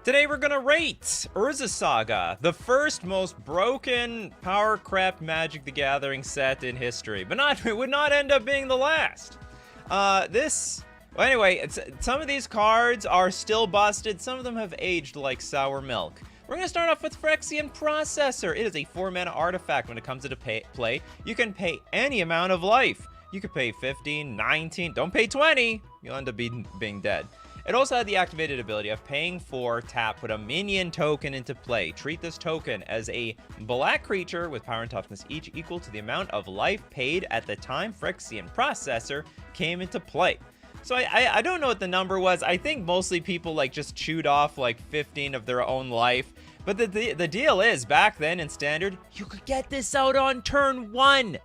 Today we're gonna rate Urza Saga, the first most broken power crept Magic the Gathering set in history, but it would not end up being the last. Well, anyway, some of these cards are still busted. Some of them have aged like sour milk. We're gonna start off with Phyrexian Processor. It is a 4-mana artifact. When it comes to play, you can pay any amount of life. You could pay 15, 19, don't pay 20. You'll end up being dead. It also had the activated ability of paying for tap, put a minion token into play. Treat this token as a black creature with power and toughness each equal to the amount of life paid at the time Phyrexian Processor came into play. So I don't know what the number was. I think mostly people like just chewed off like 15 of their own life. But the deal is, back then in Standard, you could get this out on turn 1.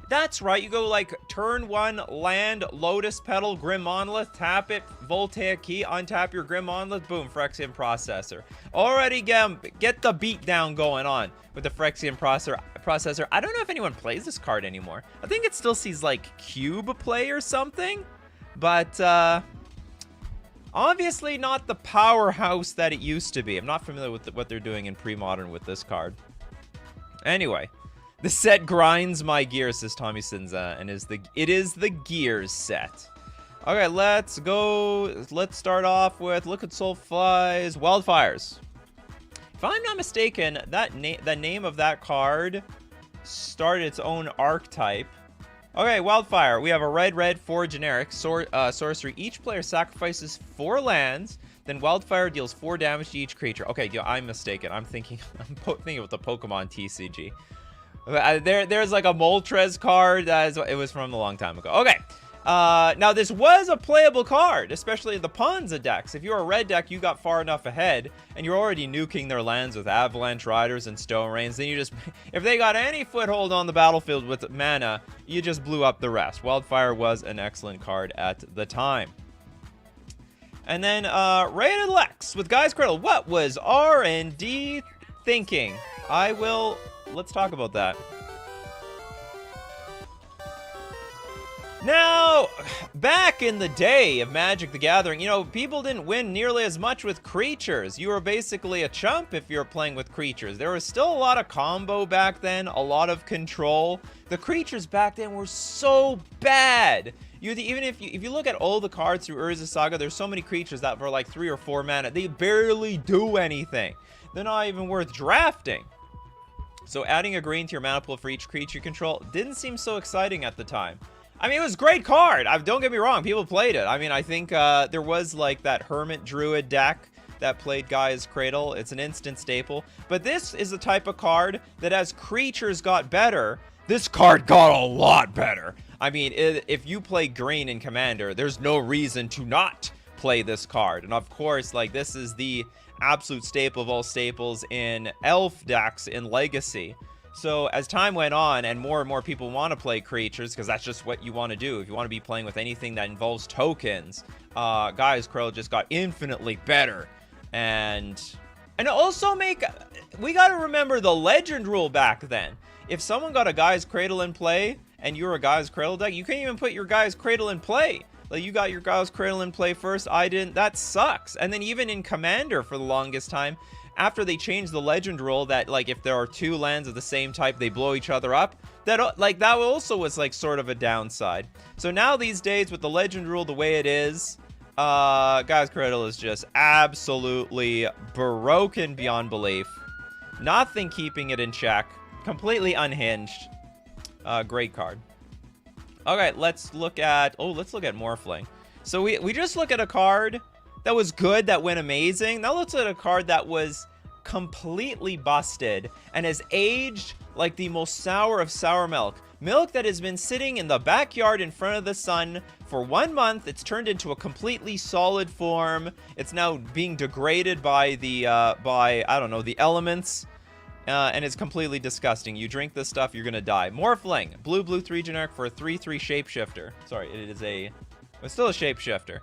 That's right, you go like turn 1, land, Lotus Petal, Grim Monolith, tap it, Voltaic Key, untap your Grim Monolith, boom, Phyrexian Processor. Already get the beatdown going on with the Phyrexian Processor. I don't know if anyone plays this card anymore. I think it still sees like cube play or something, but obviously not the powerhouse that it used to be. I'm not familiar with what they're doing in pre-modern with this card. Anyway. The set grinds my gears, says Tommy Sinza, and it is the Gears set. Okay, let's go. Let's start off with Liquid Soulflies, Wildfires. If I'm not mistaken, the name of that card started its own archetype. Okay, Wildfire. We have a red, 4 generic sorcery. Each player sacrifices 4 lands. Then Wildfire deals 4 damage to each creature. Okay, I'm mistaken. I'm thinking of the Pokemon TCG. There's like a Moltres card. It was from a long time ago. Okay. Now this was a playable card, especially in the Ponza decks. If you're a red deck, you got far enough ahead, and you're already nuking their lands with Avalanche Riders and Stone Rains. Then if they got any foothold on the battlefield with mana, you just blew up the rest. Wildfire was an excellent card at the time. And then Rated Lex with Guy's Cradle. What was R&D thinking? Let's talk about that. Now, back in the day of Magic the Gathering, you know, people didn't win nearly as much with creatures. You were basically a chump if you were playing with creatures. There was still a lot of combo back then, a lot of control. The creatures back then were so bad. Even if you look at all the cards through Urza Saga, there's so many creatures that for like 3 or 4 mana, they barely do anything. They're not even worth drafting. So adding a green to your mana pool for each creature you control didn't seem so exciting at the time. I mean, it was a great card. Don't get me wrong. People played it. I mean, I think there was like that Hermit Druid deck that played Guy's Cradle. It's an instant staple. But this is the type of card that as creatures got better, this card got a lot better. I mean, if you play green in Commander, there's no reason to not play this card. And of course, like, this is the absolute staple of all staples in Elf decks in Legacy. So as time went on and more people want to play creatures, because that's just what you want to do. If you want to be playing with anything that involves tokens, Guy's Cradle just got infinitely better. And also we got to remember the legend rule back then. If someone got a Guy's Cradle in play and you're a Guy's Cradle deck, you can't even put your Guy's Cradle in play. Like, you got your Guy's Cradle in play first, I didn't. That sucks. And then even in Commander for the longest time, after they changed the legend rule that, like, if there are 2 lands of the same type, they blow each other up, that also was, like, sort of a downside. So now these days, with the legend rule the way it is, Guy's Cradle is just absolutely broken beyond belief. Nothing keeping it in check. Completely unhinged. Great card. Okay, let's look at Morphling. So we just look at a card that was good, that went amazing. Now let's look at a card that was completely busted and has aged like the most sour of sour milk. Milk that has been sitting in the backyard in front of the sun for 1 month. It's turned into a completely solid form. It's now being degraded by the the elements. And it's completely disgusting. You drink this stuff, you're gonna die. Morphling, blue 3 generic for a 3/3 shapeshifter. Sorry, it's still a shapeshifter.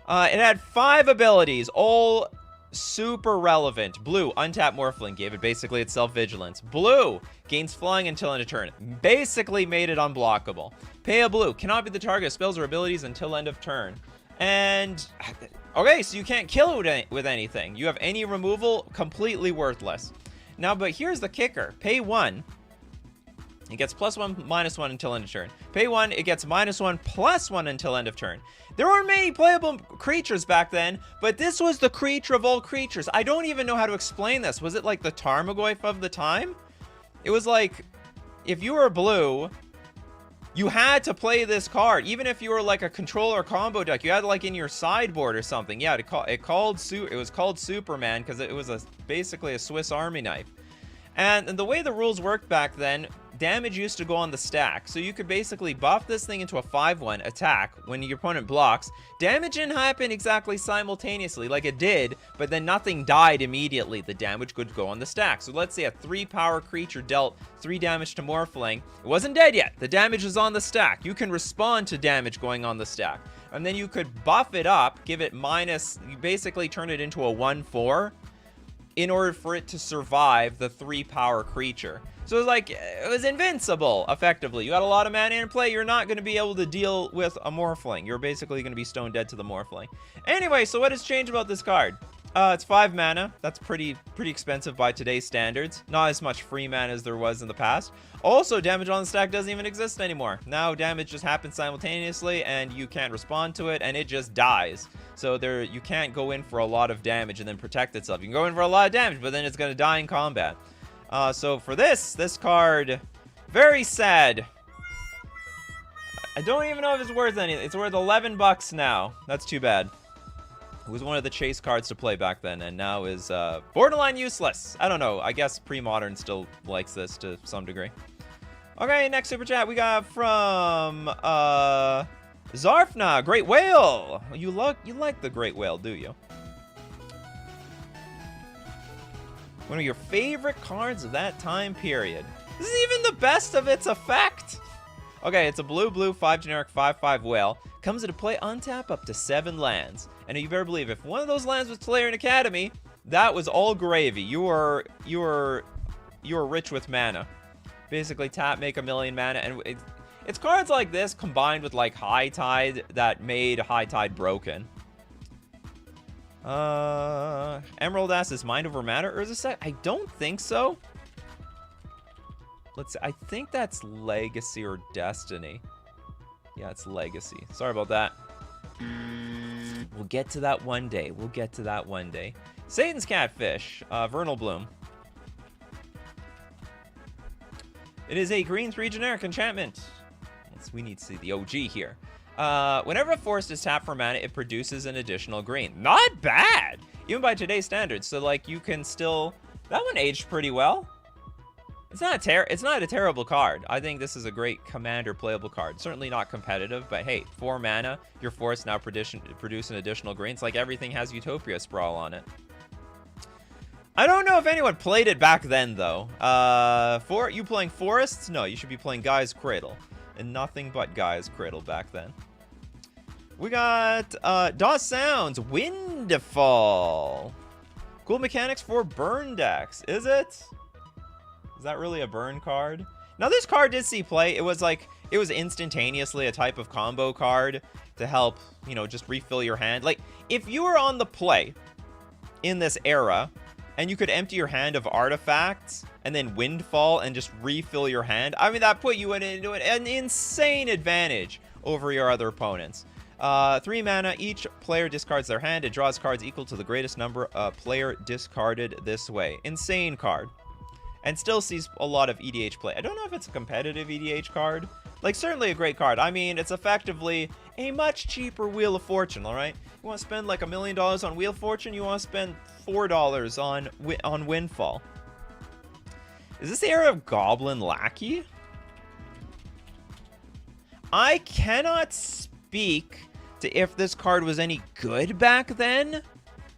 It had 5 abilities, all super relevant. Blue, untap Morphling, gave it basically its self-vigilance. Blue, gains flying until end of turn. Basically made it unblockable. Pale blue, cannot be the target of spells or abilities until end of turn. And Okay, so you can't kill it with anything. You have any removal, completely worthless. Now, but here's the kicker. Pay 1. It gets +1, -1 until end of turn. Pay 1, it gets -1, +1 until end of turn. There weren't many playable creatures back then, but this was the creature of all creatures. I don't even know how to explain this. Was it like the Tarmogoyf of the time? It was like, if you were blue, you had to play this card. Even if you were like a controller combo deck, you had like in your sideboard or something. Yeah, it was called Superman because it was basically a Swiss Army knife. And the way the rules worked back then, damage used to go on the stack. So you could basically buff this thing into a 5/1 attack when your opponent blocks. Damage didn't happen exactly simultaneously like it did, but then nothing died immediately. The damage could go on the stack. So let's say a 3-power creature dealt 3 damage to Morphling. It wasn't dead yet. The damage is on the stack. You can respond to damage going on the stack. And then you could buff it up, give it minus, you basically turn it into a 1/4 in order for it to survive the 3-power creature. So it was like, it was invincible, effectively. You got a lot of mana in play, you're not going to be able to deal with a Morphling. You're basically going to be stone dead to the Morphling. Anyway, so what has changed about this card? It's 5 mana. That's pretty expensive by today's standards. Not as much free mana as there was in the past. Also, damage on the stack doesn't even exist anymore. Now damage just happens simultaneously and you can't respond to it and it just dies. So you can't go in for a lot of damage and then protect itself. You can go in for a lot of damage, but then it's going to die in combat. So for this card, very sad. I don't even know if it's worth anything. It's worth 11 bucks now. That's too bad. It was one of the chase cards to play back then, and now is borderline useless. I don't know. I guess pre-modern still likes this to some degree. Okay, next super chat we got from Zarfna, Great Whale. You like the Great Whale, do you? One of your favorite cards of that time period. This is even the best of its effect. Okay, it's a blue 5 generic 5/5 whale. Comes into play untap up to 7 lands. And you better believe if one of those lands was Tolarian Academy, that was all gravy. You were rich with mana. Basically tap, make a million mana, and it's cards like this combined with like High Tide that made High Tide broken. Emerald asks, is Mind Over Matter Urza set? I don't think so. Let's see. I think that's Legacy or Destiny. Yeah, it's Legacy. Sorry about that. We'll get to that one day. We'll get to that one day. Satan's Catfish. Vernal Bloom. It is a green 3 generic enchantment. We need to see the OG here. Whenever a forest is tapped for mana, it produces an additional green. Not bad! Even by today's standards. So, like, you can still... That one aged pretty well. It's not a terrible card. I think this is a great commander playable card. Certainly not competitive, but hey, 4 mana, your forest now produce an additional green. It's like everything has Utopia Sprawl on it. I don't know if anyone played it back then, though. You playing Forests? No, you should be playing Gaia's Cradle. And nothing but Gaia's Cradle back then. We got DOS Sounds, Windfall. Cool mechanics for burn decks. Is it? Is that really a burn card? Now, this card did see play. It was instantaneously a type of combo card to help, you know, just refill your hand. Like, if you were on the play in this era and you could empty your hand of artifacts and then Windfall and just refill your hand, I mean, that put you into an insane advantage over your other opponents. 3 mana, each player discards their hand. It draws cards equal to the greatest number of player discarded this way. Insane card. And still sees a lot of EDH play. I don't know if it's a competitive EDH card. Like, certainly a great card. I mean, it's effectively a much cheaper Wheel of Fortune, all right? You want to spend like $1 million on Wheel of Fortune, you want to spend $4 on Windfall. Is this the era of Goblin Lackey? I cannot speak to if this card was any good back then.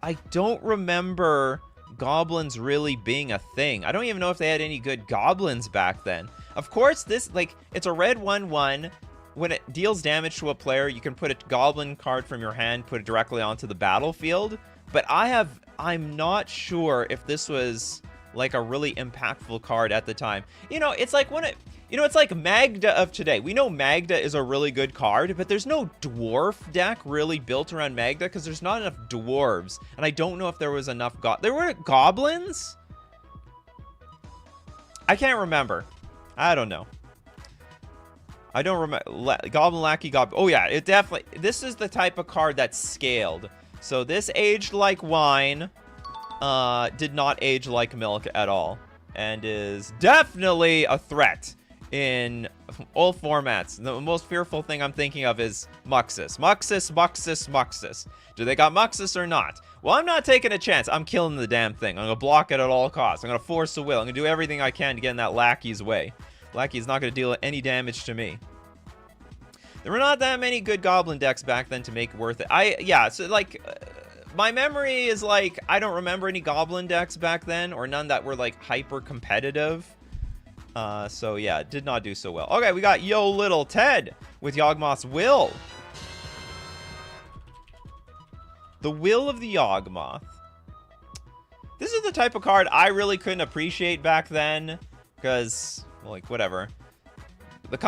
I don't remember goblins really being a thing. I don't even know if they had any good goblins back then. Of course, this, like, it's a red 1/1. When it deals damage to a player, you can put a goblin card from your hand, put it directly onto the battlefield. But I'm not sure if this was like a really impactful card at the time. You know, it's like You know, it's like Magda of today. We know Magda is a really good card, but there's no dwarf deck really built around Magda because there's not enough dwarves. And I don't know if there was enough there were goblins? I can't remember. I don't know. I don't remember. Goblin Lackey, Goblin. Oh, yeah, it definitely. This is the type of card that's scaled. So this aged like wine, did not age like milk at all, and is definitely a threat in all formats. The most fearful thing I'm thinking of is Muxus. Muxus, Muxus, Muxus. Do they got Muxus or not? Well, I'm not taking a chance. I'm killing the damn thing. I'm going to block it at all costs. I'm going to force a will. I'm going to do everything I can to get in that Lackey's way. Lackey's not going to deal any damage to me. There were not that many good Goblin decks back then to make it worth it. Yeah, so like, my memory is like, I don't remember any Goblin decks back then, or none that were like hyper competitive. So yeah, did not do so well. Okay, we got Yo Little Ted with Yawgmoth's Will. The Will of the Yawgmoth. This is the type of card I really couldn't appreciate back then, because, like, whatever.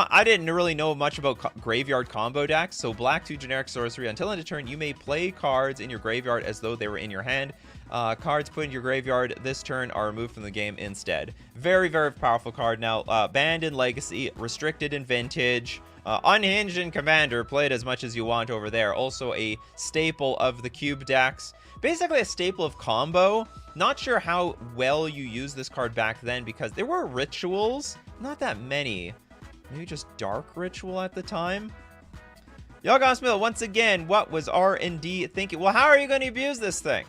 I didn't really know much about graveyard combo decks, so black 2 generic sorcery. Until end of turn, you may play cards in your graveyard as though they were in your hand. Cards put in your graveyard this turn are removed from the game instead. Very, very powerful card. Now, banned in Legacy, restricted in Vintage, unhinged in Commander. Play it as much as you want over there. Also a staple of the cube decks. Basically a staple of combo. Not sure how well you use this card back then, because there were rituals. Not that many. Maybe just Dark Ritual at the time. Yawgmoth's Mill, once again, what was R&D thinking? Well, how are you going to abuse this thing?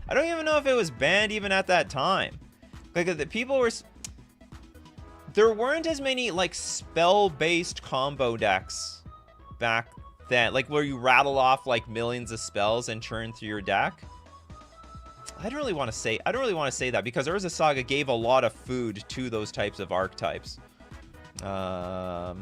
I don't even know if it was banned even at that time. Like, the people were... There weren't as many, like, spell-based combo decks back then. Like, where you rattle off, like, millions of spells and churn through your deck. I don't really want to say that, because Urza Saga gave a lot of food to those types of archetypes. My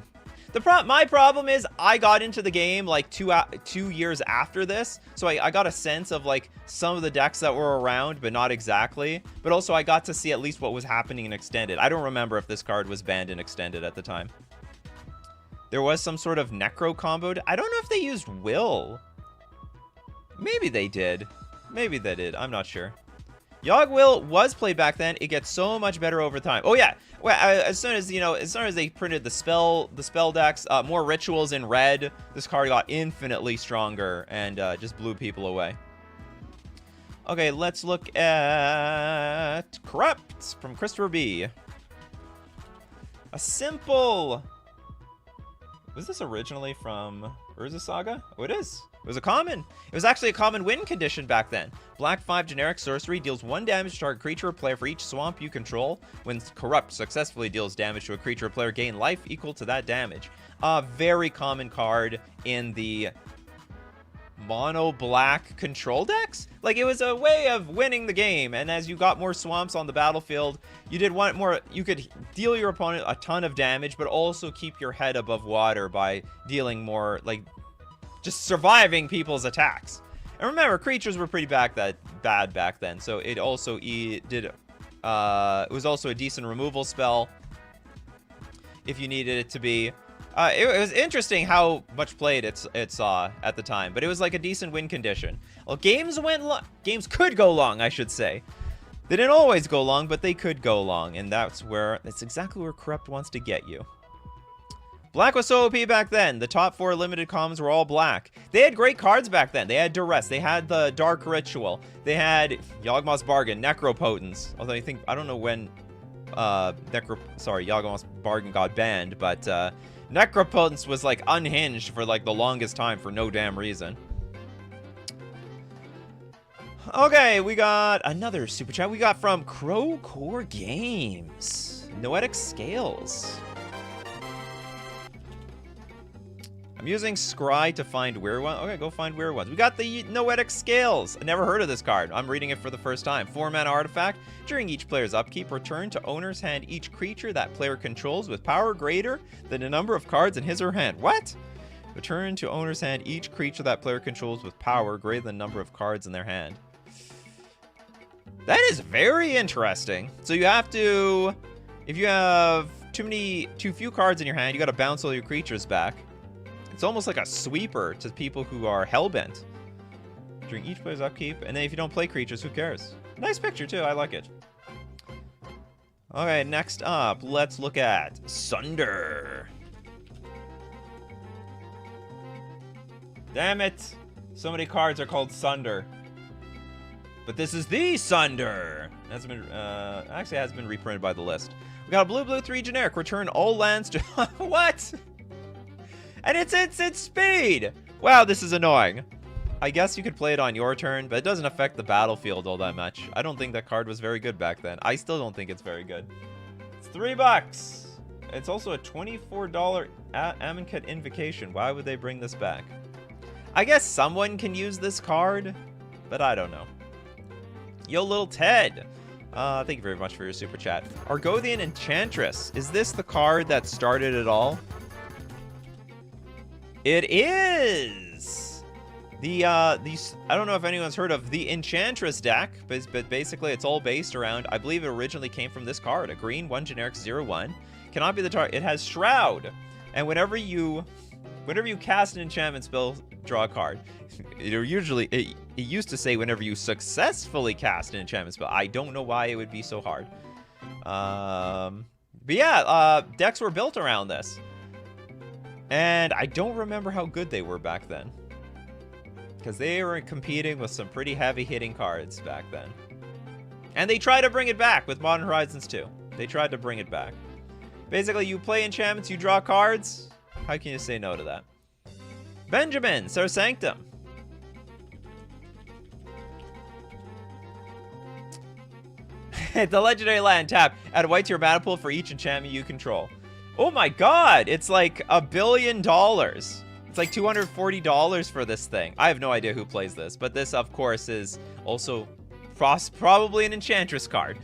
problem is I got into the game like 2 years after this, so I got a sense of like some of the decks that were around, but not exactly. But also I got to see at least what was happening in Extended. I don't remember if this card was banned in Extended at the time. There was some sort of Necro combo. I don't know if they used Will. Maybe they did. Maybe they did. I'm not sure. Yawg Will was played back then. It gets so much better over time. Oh yeah. Well, as soon as they printed the spell decks, more rituals in red, this card got infinitely stronger and just blew people away. Okay, let's look at Crept from Christopher B. A simple. Was this originally from Urza Saga? Oh, it is. It was a common. It was actually a common win condition back then. Black 5 generic sorcery deals 1 damage to target creature or player for each swamp you control. When Corrupt successfully deals damage to a creature or player, gain life equal to that damage. A very common card in the mono black control decks. Like, it was a way of winning the game, and as you got more swamps on the battlefield, you did want more. You could deal your opponent a ton of damage, but also keep your head above water by dealing more, like, just surviving people's attacks. And remember, creatures were pretty bad back then, so it also it was also a decent removal spell if you needed it to be. It was interesting how much played it saw at the time, but it was like a decent win condition. Well, games could go long, I should say. They didn't always go long, but they could go long, and that's exactly where Crept wants to get you. Black was so OP back then. The top 4 limited commons were all black. They had great cards back then. They had Duress. They had the Dark Ritual. They had Yawgmoth's Bargain, Necropotence. Although I don't know when Yawgmoth's Bargain got banned, but Necropotence was like unhinged for like the longest time for no damn reason. Okay, we got another super chat. We got from Crow Core Games. Noetic Scales. I'm using Scry to find weird ones. Okay, go find weird ones. We got the Noetic Scales. I never heard of this card. I'm reading it for the first time. 4-mana artifact. During each player's upkeep, return to owner's hand each creature that player controls with power greater than the number of cards in his or her hand. What? Return to owner's hand each creature that player controls with power greater than the number of cards in their hand. That is very interesting. So you have to... If you have too few cards in your hand, you gotta bounce all your creatures back. It's almost like a sweeper to people who are hellbent. During each player's upkeep, and then if you don't play creatures, who cares? Nice picture too, I like it. Okay, next up, let's look at Sunder. Damn it. So many cards are called Sunder. But this is the Sunder. That's been actually has been reprinted by the list. We got a blue 3 generic. Return all lands to what? And it's speed. Wow, this is annoying. I guess you could play it on your turn, but it doesn't affect the battlefield all that much. I don't think that card was very good back then. I still don't think it's very good. It's $3. It's also a $24 Amonkhet Invocation. Why would they bring this back? I guess someone can use this card, but I don't know. Yo, little Ted. Thank you very much for your super chat. Argothian Enchantress. Is this the card that started it all? It is! I don't know if anyone's heard of the Enchantress deck, but basically it's all based around, I believe it originally came from this card, a green 1 generic 0/1. Cannot be the target. It has Shroud. And whenever you cast an enchantment spell, draw a card. It used to say whenever you successfully cast an enchantment spell. I don't know why it would be so hard. But yeah, decks were built around this. And I don't remember how good they were back then. Because they were competing with some pretty heavy-hitting cards back then. And they tried to bring it back with Modern Horizons 2. They tried to bring it back. Basically, you play enchantments, you draw cards. How can you say no to that? Benjamin, Sir Sanctum. The legendary land, tap. Add a white to your mana pool for each enchantment you control. Oh my god, it's like $1 billion. It's like $240 for this thing. I have no idea who plays this, but this, of course, is also probably an Enchantress card.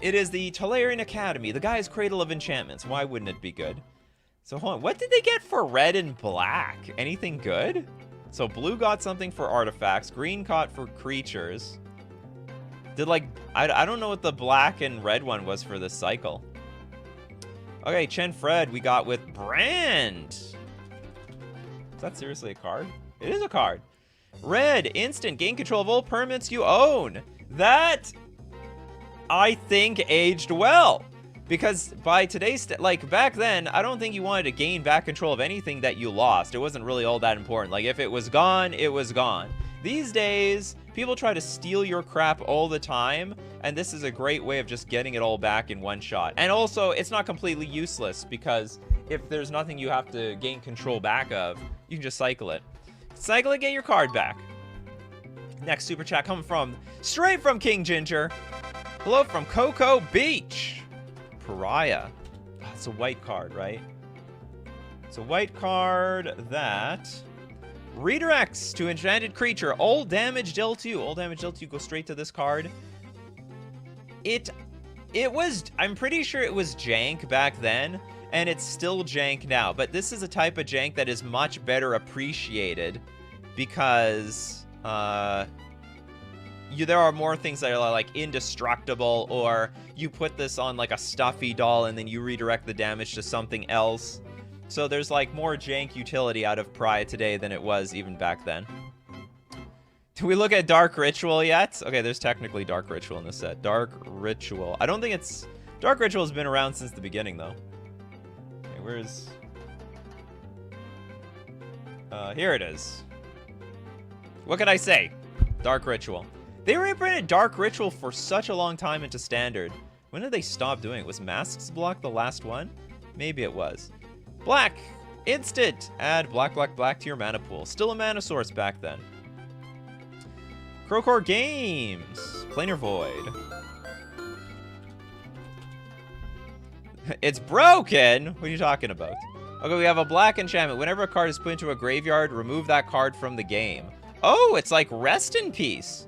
It is the Tolarian Academy, the guy's cradle of enchantments. Why wouldn't it be good? So hold on, what did they get for red and black? Anything good? So blue got something for artifacts, green got for creatures. Did like, I don't know what the black and red one was for this cycle. Okay, Chen Fred we got with Brand. Is that seriously a card? It is a card. Red, instant, gain control of all permanents you own. That, I think, aged well. Because by today's, like back then, I don't think you wanted to gain back control of anything that you lost. It wasn't really all that important. Like if it was gone, it was gone. These days, people try to steal your crap all the time, and this is a great way of just getting it all back in one shot. And also, it's not completely useless, because if there's nothing you have to gain control back of, you can just cycle it. Cycle it, get your card back. Next super chat coming from, straight from King Ginger. Hello from Cocoa Beach. Pariah. Oh, it's a white card, right? It's a white card that redirects to enchanted creature. All damage dealt to you. All damage dealt to you go straight to this card. It was, I'm pretty sure it was jank back then, and it's still jank now. But this is a type of jank that is much better appreciated because there are more things that are like indestructible, or you put this on like a stuffy doll and then you redirect the damage to something else. So there's like more jank utility out of Pariah today than it was even back then. Do we look at Dark Ritual yet? Okay, there's technically Dark Ritual in this set. Dark Ritual. I don't think it's... Dark Ritual has been around since the beginning, though. Okay, where's... here it is. What can I say? Dark Ritual. They reprinted Dark Ritual for such a long time into Standard. When did they stop doing it? Was Masks Block the last one? Maybe it was. Black. Instant. Add black, black, black to your mana pool. Still a mana source back then. Crowcore Games. Planar Void. It's broken? What are you talking about? Okay, we have a black enchantment. Whenever a card is put into a graveyard, remove that card from the game. Oh, it's like Rest in Peace.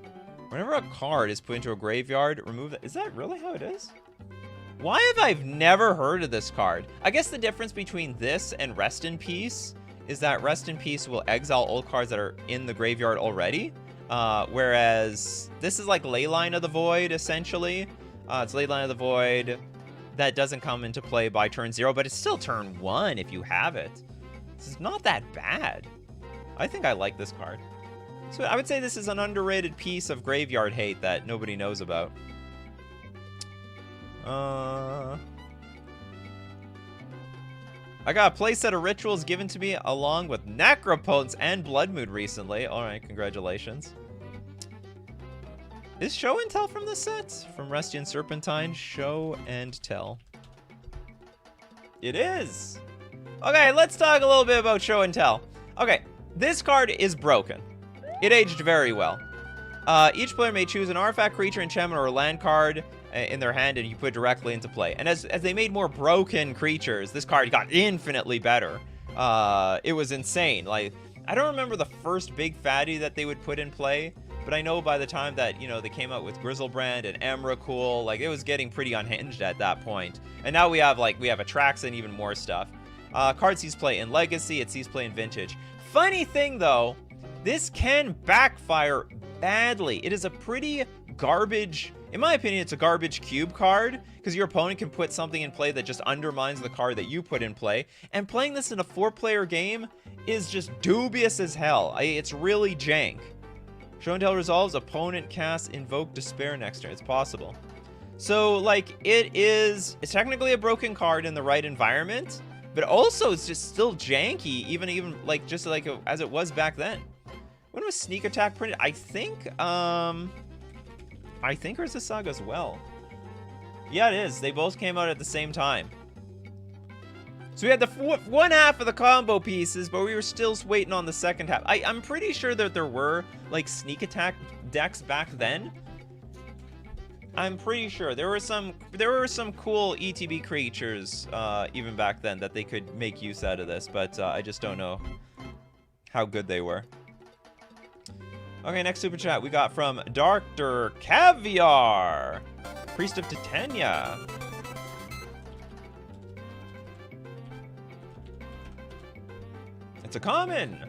Whenever a card is put into a graveyard, remove that. Is that really how it is? Why have I never heard of this card? I guess the difference between this and Rest in Peace is that Rest in Peace will exile all cards that are in the graveyard already. Whereas this is like Leyline of the Void, essentially. It's Leyline of the Void. that doesn't come into play by turn 0, but it's still turn 1 if you have it. This is not that bad. I think I like this card. So I would say this is an underrated piece of graveyard hate that nobody knows about. I got a playset of rituals given to me along with Necropotence and Blood Mood recently. Alright, congratulations. Is Show and Tell from this set? From Rusty and Serpentine, Show and Tell. It is! Okay, let's talk a little bit about Show and Tell. Okay, this card is broken. It aged very well. Each player may choose an artifact, creature, enchantment, or land card in their hand, and you put it directly into play. And as they made more broken creatures, this card got infinitely better. It was insane. Like, I don't remember the first big fatty that they would put in play, but I know by the time that, you know, they came out with Grizzlebrand and Emrakul, like, it was getting pretty unhinged at that point. And now we have Atraxa and even more stuff. Card sees play in Legacy, it sees play in Vintage. Funny thing, though, this can backfire badly. It is a pretty garbage, in my opinion, it's a garbage cube card, because your opponent can put something in play that just undermines the card that you put in play. And playing this in a 4-player game is just dubious as hell. It's really jank. Show and Tell resolves, opponent casts Invoke Despair next turn. It's possible. So, like, it's technically a broken card in the right environment, but also it's just still janky, even like, just like as it was back then. When was Sneak Attack printed? I think Urza Saga as well. Yeah, it is. They both came out at the same time. So we had the one half of the combo pieces, but we were still waiting on the second half. I'm pretty sure that there were, like, Sneak Attack decks back then. I'm pretty sure there were some cool ETB creatures even back then that they could make use out of this, but I just don't know how good they were. Okay, next super chat we got from Dr. Caviar, Priest of Titania. It's a common.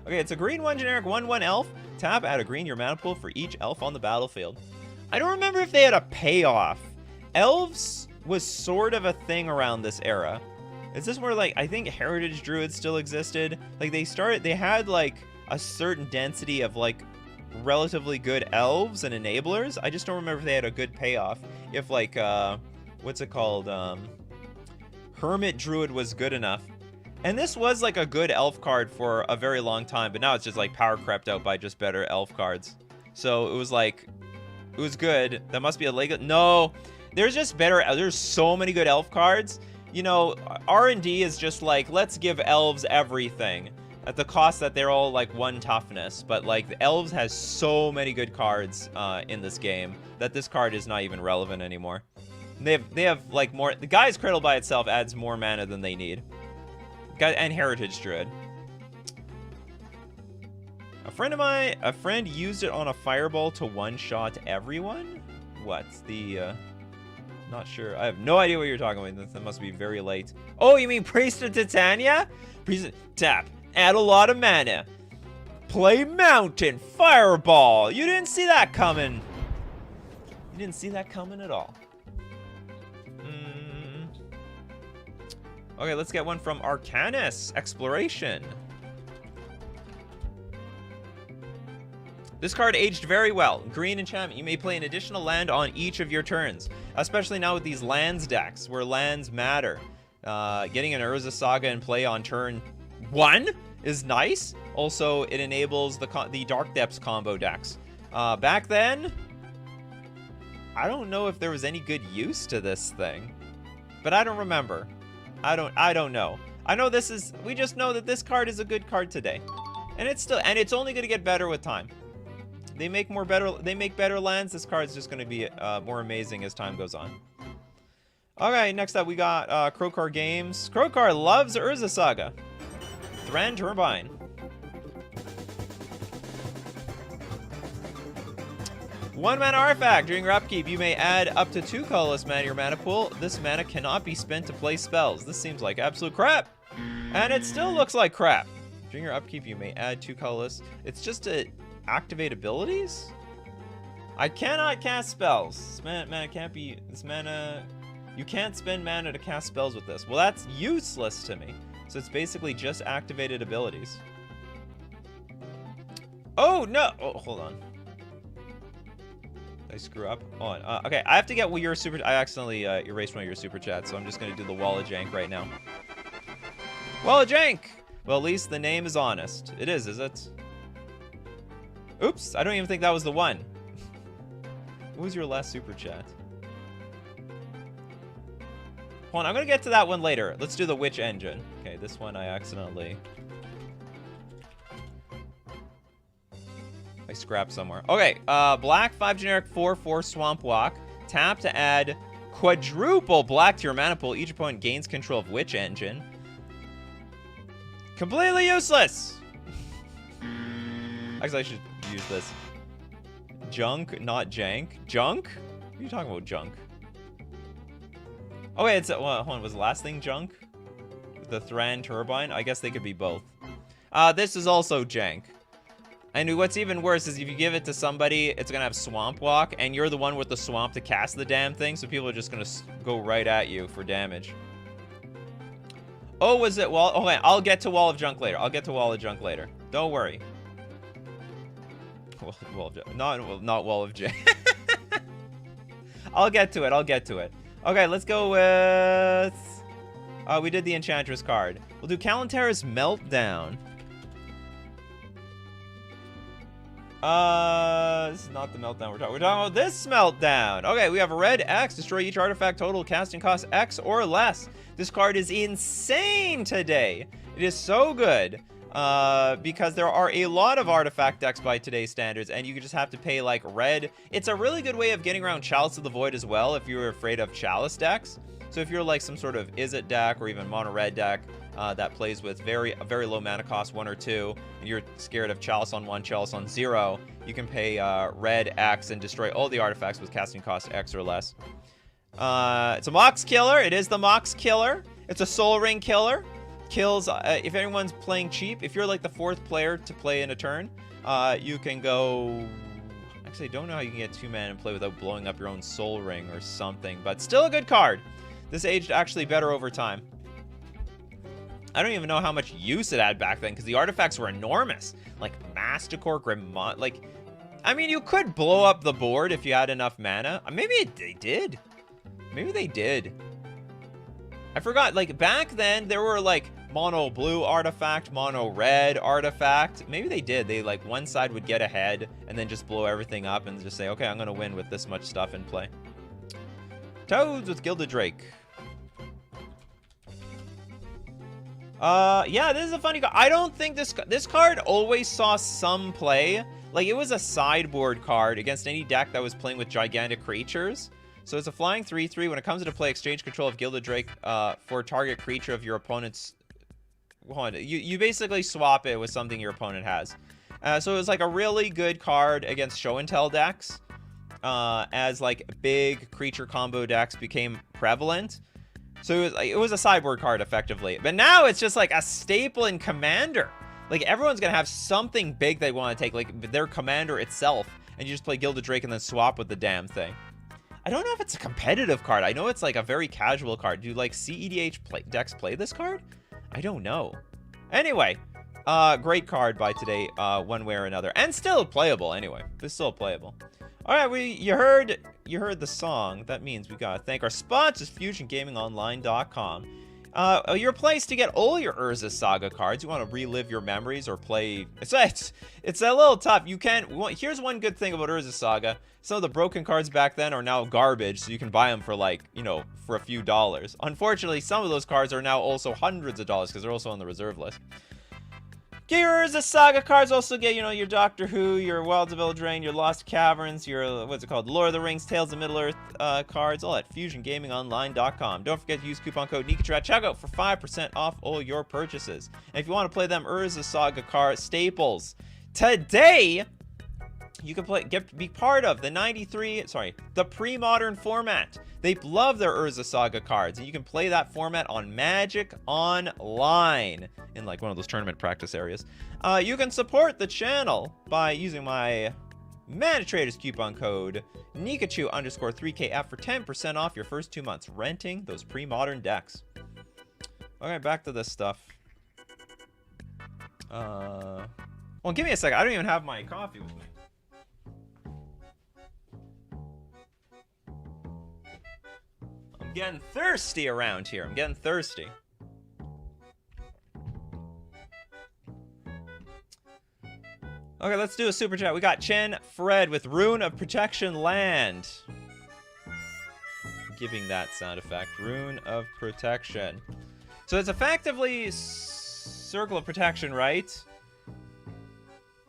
Okay, it's a green 1 generic 1/1 elf. Tap, add a green your mana pool for each elf on the battlefield. I don't remember if they had a payoff. Elves was sort of a thing around this era. Is this where, like, I think Heritage Druids still existed? Like, they had, like, a certain density of, like, relatively good elves and enablers. I just don't remember if they had a good payoff. If, like, what's it called? Hermit Druid was good enough. And this was, like, a good elf card for a very long time, but now it's just, like, power crept out by just better elf cards. So it was, like, it was good. That must be a Lego. No, there's just better. There's so many good elf cards. You know, R&D is just like, let's give elves everything at the cost that they're all like 1 toughness. But like, the elves has so many good cards in this game that this card is not even relevant anymore. They have like more. The Guy's Cradle by itself adds more mana than they need. And Heritage Druid. A friend used it on a fireball to one-shot everyone? What? Not sure. I have no idea what you're talking about. That must be very late. Oh, you mean Priest of Titania? Tap. Add a lot of mana. Play Mountain. Fireball. You didn't see that coming. You didn't see that coming at all. Okay, let's get one from Arcanus. Exploration. This card aged very well. Green enchantment. You may play an additional land on each of your turns. Especially now with these lands decks, where lands matter. Getting an Urza Saga in play on turn 1 is nice. Also, it enables the Dark Depths combo decks. Back then, I don't know if there was any good use to this thing. But I don't remember. I don't know. I know we just know that this card is a good card today. And it's only going to get better with time. They make better lands. This card's just going to be more amazing as time goes on. Okay, next up we got Krokar Games. Krokar loves Urza Saga. Thran Turbine. One mana artifact. During your upkeep, you may add up to 2 colorless mana to your mana pool. This mana cannot be spent to play spells. This seems like absolute crap. And it still looks like crap. During your upkeep, you may add 2 colorless. It's just to activate abilities? I cannot cast spells. This mana can't be. This mana You can't spend mana to cast spells with this. Well, that's useless to me. So it's basically just activated abilities. Oh, no! Oh, hold on. Did I screw up? Hold on. Okay, I have to get your super... I accidentally erased one of your super chats, so I'm just going to do the Wall of Jank right now. Wall of Jank! Well, at least the name is honest. It is it? Oops, I don't even think that was the one. What was your last super chat? Hold on, I'm going to get to that one later. Let's do the Witch Engine. Okay, this one I accidentally... I scrapped somewhere. Okay, black, 5 generic, 4/4 Swamp Walk. Tap to add quadruple black to your mana pool. Each opponent gains control of Witch Engine. Completely useless! Actually, I should use this. Junk, not jank. Junk? What are you talking about, junk? Oh, wait, it's... Well, hold on, was the last thing junk? The Thran Turbine? I guess they could be both. This is also jank. And what's even worse is if you give it to somebody, it's gonna have Swamp Walk, and you're the one with the swamp to cast the damn thing, so people are just gonna go right at you for damage. Oh, was it Wall? Okay, I'll get to Wall of Junk later. I'll get to Wall of Junk later. Don't worry. Wall of Junk. Not Wall of Junk. I'll get to it. I'll get to it. Okay, let's go with... we did the Enchantress card. We'll do Kalantara's Meltdown. This is not the Meltdown we're talking about this Meltdown. Okay, we have a red X. Destroy each artifact total casting cost X or less. This card is insane today. It is so good. Because there are a lot of artifact decks by today's standards, and you just have to pay, like, red. It's a really good way of getting around Chalice of the Void as well, if you're afraid of Chalice decks. So if you're, like, some sort of Izzet deck, or even mono-red deck, that plays with very low mana cost, 1 or 2, and you're scared of Chalice on 1, Chalice on 0, you can pay, red X and destroy all the artifacts with casting cost X or less. It's a Mox Killer. It is the Mox Killer. It's a Soul Ring Killer. Kills, if anyone's playing cheap, if you're like the 4th player to play in a turn, you can go... Actually, I don't know how you can get 2 mana and play without blowing up your own Soul Ring or something, but still a good card. This aged actually better over time. I don't even know how much use it had back then, because the artifacts were enormous. Like Masticore, Grimmon, like... I mean, you could blow up the board if you had enough mana. Maybe they did. Maybe they did. I forgot, like, back then, there were, like, mono blue artifact, mono red artifact. Maybe they did. They, like, one side would get ahead and then just blow everything up and just say, okay, I'm going to win with this much stuff in play. Toads with Gilded Drake. Yeah, this is a funny card. I don't think this card always saw some play. Like, it was a sideboard card against any deck that was playing with gigantic creatures. So it's a flying 3/3. When it comes into play, exchange control of Gilded Drake for a target creature of your opponent's... Hold on. You basically swap it with something your opponent has. So it was like a really good card against show and tell decks. As like big creature combo decks became prevalent. So it was a sideboard card effectively. But now it's just like a staple in Commander. Like everyone's going to have something big they want to take, like their Commander itself. And you just play Gilded Drake and then swap with the damn thing. I don't know if it's a competitive card. I know it's like a very casual card. Do like CEDH decks play this card? I don't know. Anyway, great card by today, one way or another. And still playable anyway. It's still playable. Alright, you heard the song. That means we gotta thank our sponsors, FusionGamingOnline.com. Your place to get all your Urza Saga cards. You want to relive your memories or play... It's a little tough. You can't... Here's one good thing about Urza Saga. Some of the broken cards back then are now garbage, so you can buy them for like, you know, for a few dollars. Unfortunately, some of those cards are now also hundreds of dollars because they're also on the reserve list. Get your Urza Saga cards. Also get, you know, your Doctor Who, your Wilds of Eldraine, your Lost Caverns, your, what's it called, Lord of the Rings, Tales of Middle-earth cards, all at FusionGamingOnline.com. Don't forget to use coupon code Nikachu at checkout for 5% off all your purchases. And if you want to play them Urza Saga card staples, today you can be part of the pre-modern format. They love their Urza Saga cards, and you can play that format on Magic Online in like one of those tournament practice areas. You can support the channel by using my Mana Traders coupon code Nikachu_3KF for 10% off your first 2 months renting those pre-modern decks. Okay, back to this stuff. Well, give me a second. I don't even have my coffee with me. I'm getting thirsty around here. I'm getting thirsty. Okay, let's do a super chat. We got Chen Fred with Rune of Protection Land. Giving that sound effect. Rune of Protection. So it's effectively Circle of Protection, right?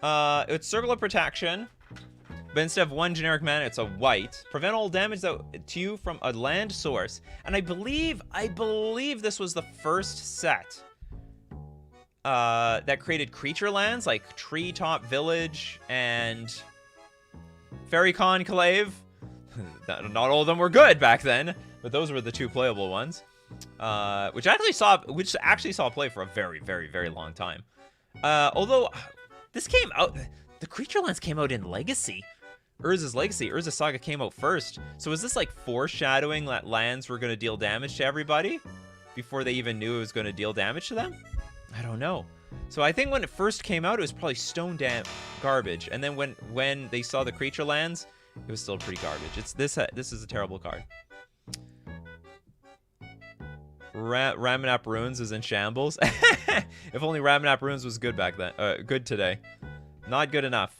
It's Circle of Protection, but instead of 1 generic mana, it's a white. Prevent all damage to you from a land source. And I believe this was the first set that created creature lands like Treetop Village and Fairy Conclave. Not all of them were good back then, but those were the 2 playable ones. Which actually saw play for a very, very, very long time. Although this came out, the creature lands came out in Legacy. Urza's Legacy. Urza Saga came out first. So was this like foreshadowing that lands were going to deal damage to everybody before they even knew it was going to deal damage to them? I don't know. So I think when it first came out, it was probably stone garbage. And then when they saw the creature lands, it was still pretty garbage. This is a terrible card. Ramanap Ruins is in shambles. If only Ramanap Ruins was good back then. Good today. Not good enough.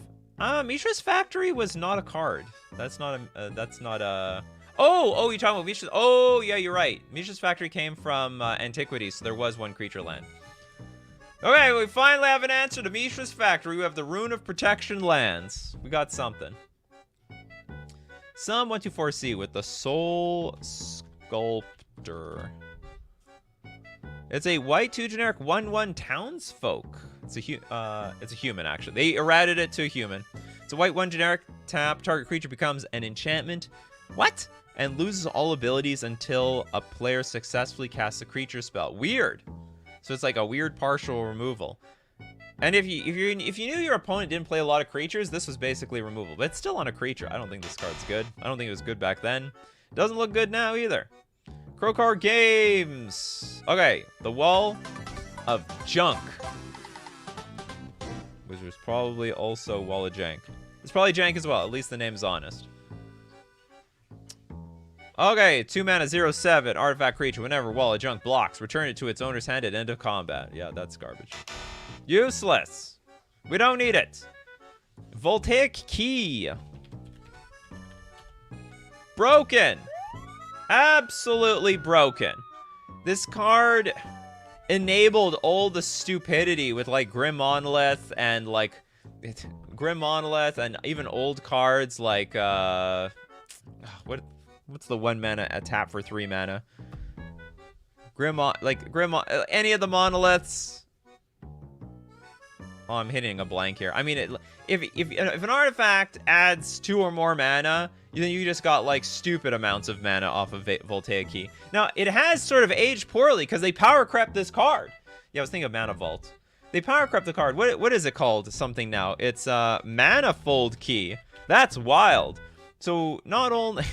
Mishra's Factory was not a card. That's not a... Oh, you're talking about Mishra's... Oh, yeah, you're right. Mishra's Factory came from Antiquity, so there was 1 creature land. Okay, we finally have an answer to Mishra's Factory. We have the Rune of Protection lands. We got something. Some 124C with the Soul Sculptor. It's a white 2 generic 1/1 townsfolk. It's a human, actually. They errated it to a human. It's a white 1 generic tap. Target creature becomes an enchantment. What? And loses all abilities until a player successfully casts a creature spell. Weird. So it's like a weird partial removal. And if you knew your opponent didn't play a lot of creatures, this was basically removal. But it's still on a creature. I don't think this card's good. I don't think it was good back then. Doesn't look good now either. Crowcar Games. Okay, the Wall of Junk. Which was probably also Wall of Jank. It's probably Jank as well. At least the name's honest. Okay, 2 mana, 0/7, artifact creature. Whenever Wall of Junk blocks, return it to its owner's hand at end of combat. Yeah, that's garbage. Useless. We don't need it. Voltaic Key. Broken. Absolutely broken. This card enabled all the stupidity with like Grim Monolith and like Grim Monolith and even old cards like what's the 1 mana a tap for 3 mana? Any of the monoliths. Oh, I'm hitting a blank here. I mean, if an artifact adds 2 or more mana, then you just got like stupid amounts of mana off of Voltaic Key. Now, it has sort of aged poorly because they power crept this card. Yeah, I was thinking of Mana Vault. They power crept the card. What is it called? Something now. It's Manifold Key. That's wild. So not only,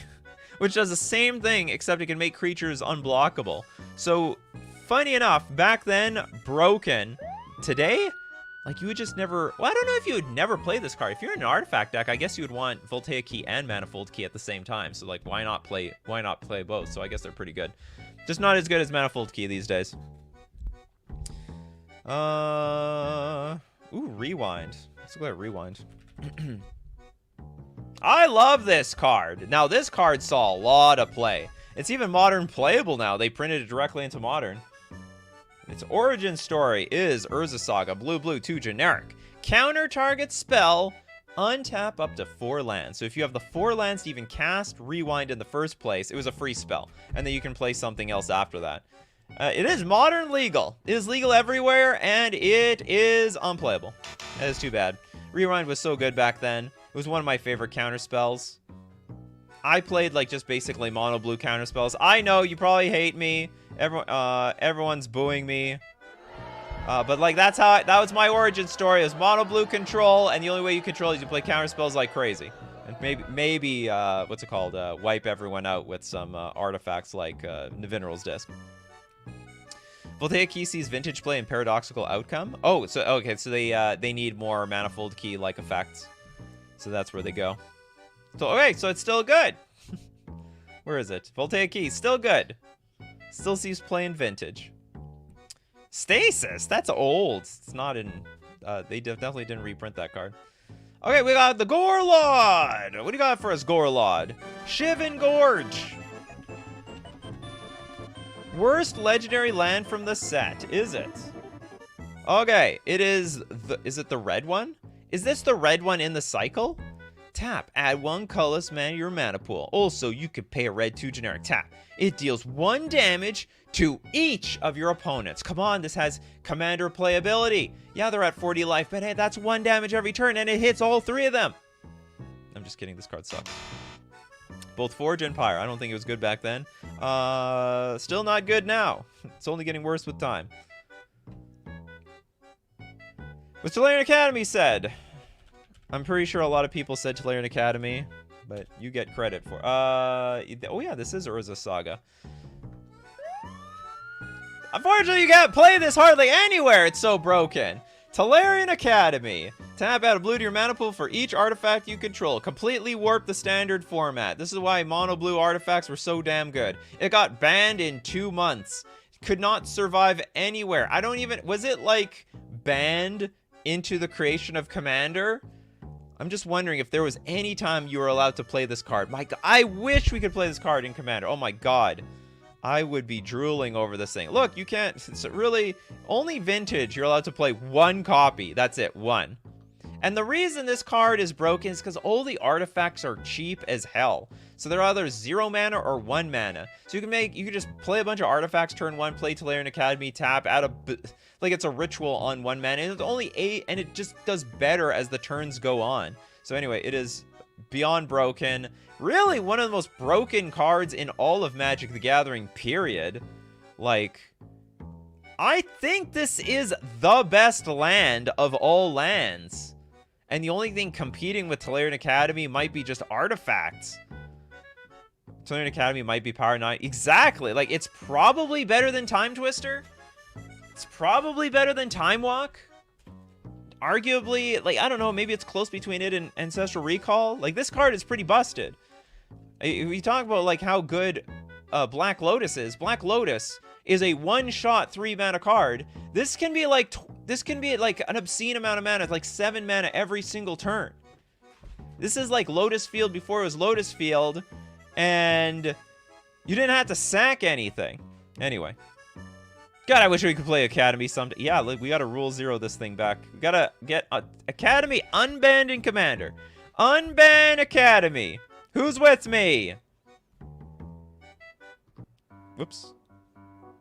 which does the same thing except it can make creatures unblockable. So funny enough, back then broken. Today, like you would just never. Well, I don't know if you would never play this card. If you're in an artifact deck, I guess you would want Voltaic Key and Manifold Key at the same time. So like, why not play both? So I guess they're pretty good. Just not as good as Manifold Key these days. Ooh, Rewind. Let's look at Rewind. I love this card. Now, this card saw a lot of play. It's even modern playable now. They printed it directly into modern. Its origin story is Urza Saga, blue, 2 generic. Counter target spell, untap up to 4 lands. So if you have the 4 lands to even cast Rewind in the first place, it was a free spell. And then you can play something else after that. It is modern legal. It is legal everywhere, and it is unplayable. That is too bad. Rewind was so good back then. It was one of my favorite counter spells. I played like just basically mono blue counter spells. I know you probably hate me. Everyone's booing me. But like that was my origin story. It was mono blue control, and the only way you control is you play counter spells like crazy. And maybe what's it called? Wipe everyone out with some artifacts like Navinral's Disc. Voltaic Key sees vintage play and paradoxical outcome. Oh, so okay, so they need more manifold key like effects. So that's where they go. So okay, so it's still good. Where is it? Voltaic Key, still good. Still sees play in vintage. Stasis, that's old. It's not in. They definitely didn't reprint that card. Okay, we got the Gorlord. What do you got for us, Gorlord? Shivan Gorge. Worst legendary land from the set, is it? Okay, it is is it the red one? Is this the red one in the cycle? Tap, add 1 colorless mana to your mana pool. Also, you could pay a red 2 generic tap. It deals 1 damage to each of your opponents. Come on, this has commander playability. Yeah, they're at 40 life, but hey, that's 1 damage every turn, and it hits all 3 of them. I'm just kidding, this card sucks. Both Forge and Pyre. I don't think it was good back then. Still not good now. It's only getting worse with time. What Tolarian Academy said. I'm pretty sure a lot of people said Tolarian Academy, but you get credit for. Oh yeah, this is Urza Saga. Unfortunately, you can't play this hardly anywhere. It's so broken. Tolarian Academy. Tap, add a blue to your mana pool for each artifact you control. Completely warp the standard format. This is why mono blue artifacts were so damn good. It got banned in 2 months. Could not survive anywhere. I don't even... Was it, like, banned into the creation of Commander? I'm just wondering if there was any time you were allowed to play this card. My God, I wish we could play this card in Commander. Oh my God. I would be drooling over this thing. Look, you can't... It's really... Only Vintage, you're allowed to play 1 copy. That's it, 1. And the reason this card is broken is because all the artifacts are cheap as hell. So they're either 0 mana or 1 mana. So you can just play a bunch of artifacts, turn 1, play Tolarian Academy, tap, add a... Like, it's a ritual on 1 mana. And it's only 8, and it just does better as the turns go on. So anyway, it is beyond broken. Really, one of the most broken cards in all of Magic the Gathering, period. Like... I think this is the best land of all lands. And the only thing competing with Tolarian Academy might be just artifacts. Tolarian Academy might be Power 9. Exactly. Like, it's probably better than Time Twister. It's probably better than Time Walk. Arguably, like, I don't know, maybe it's close between it and Ancestral Recall. Like, this card is pretty busted. We talk about, like, how good Black Lotus is. Black Lotus is a one-shot 3-mana card. This can be like an obscene amount of mana. It's like 7 mana every single turn. This is like Lotus Field before it was Lotus Field, and you didn't have to sack anything. Anyway. God, I wish we could play Academy someday. Yeah, look, we gotta Rule 0 this thing back. We gotta get Academy unbanned in Commander. Unban Academy. Who's with me? Whoops.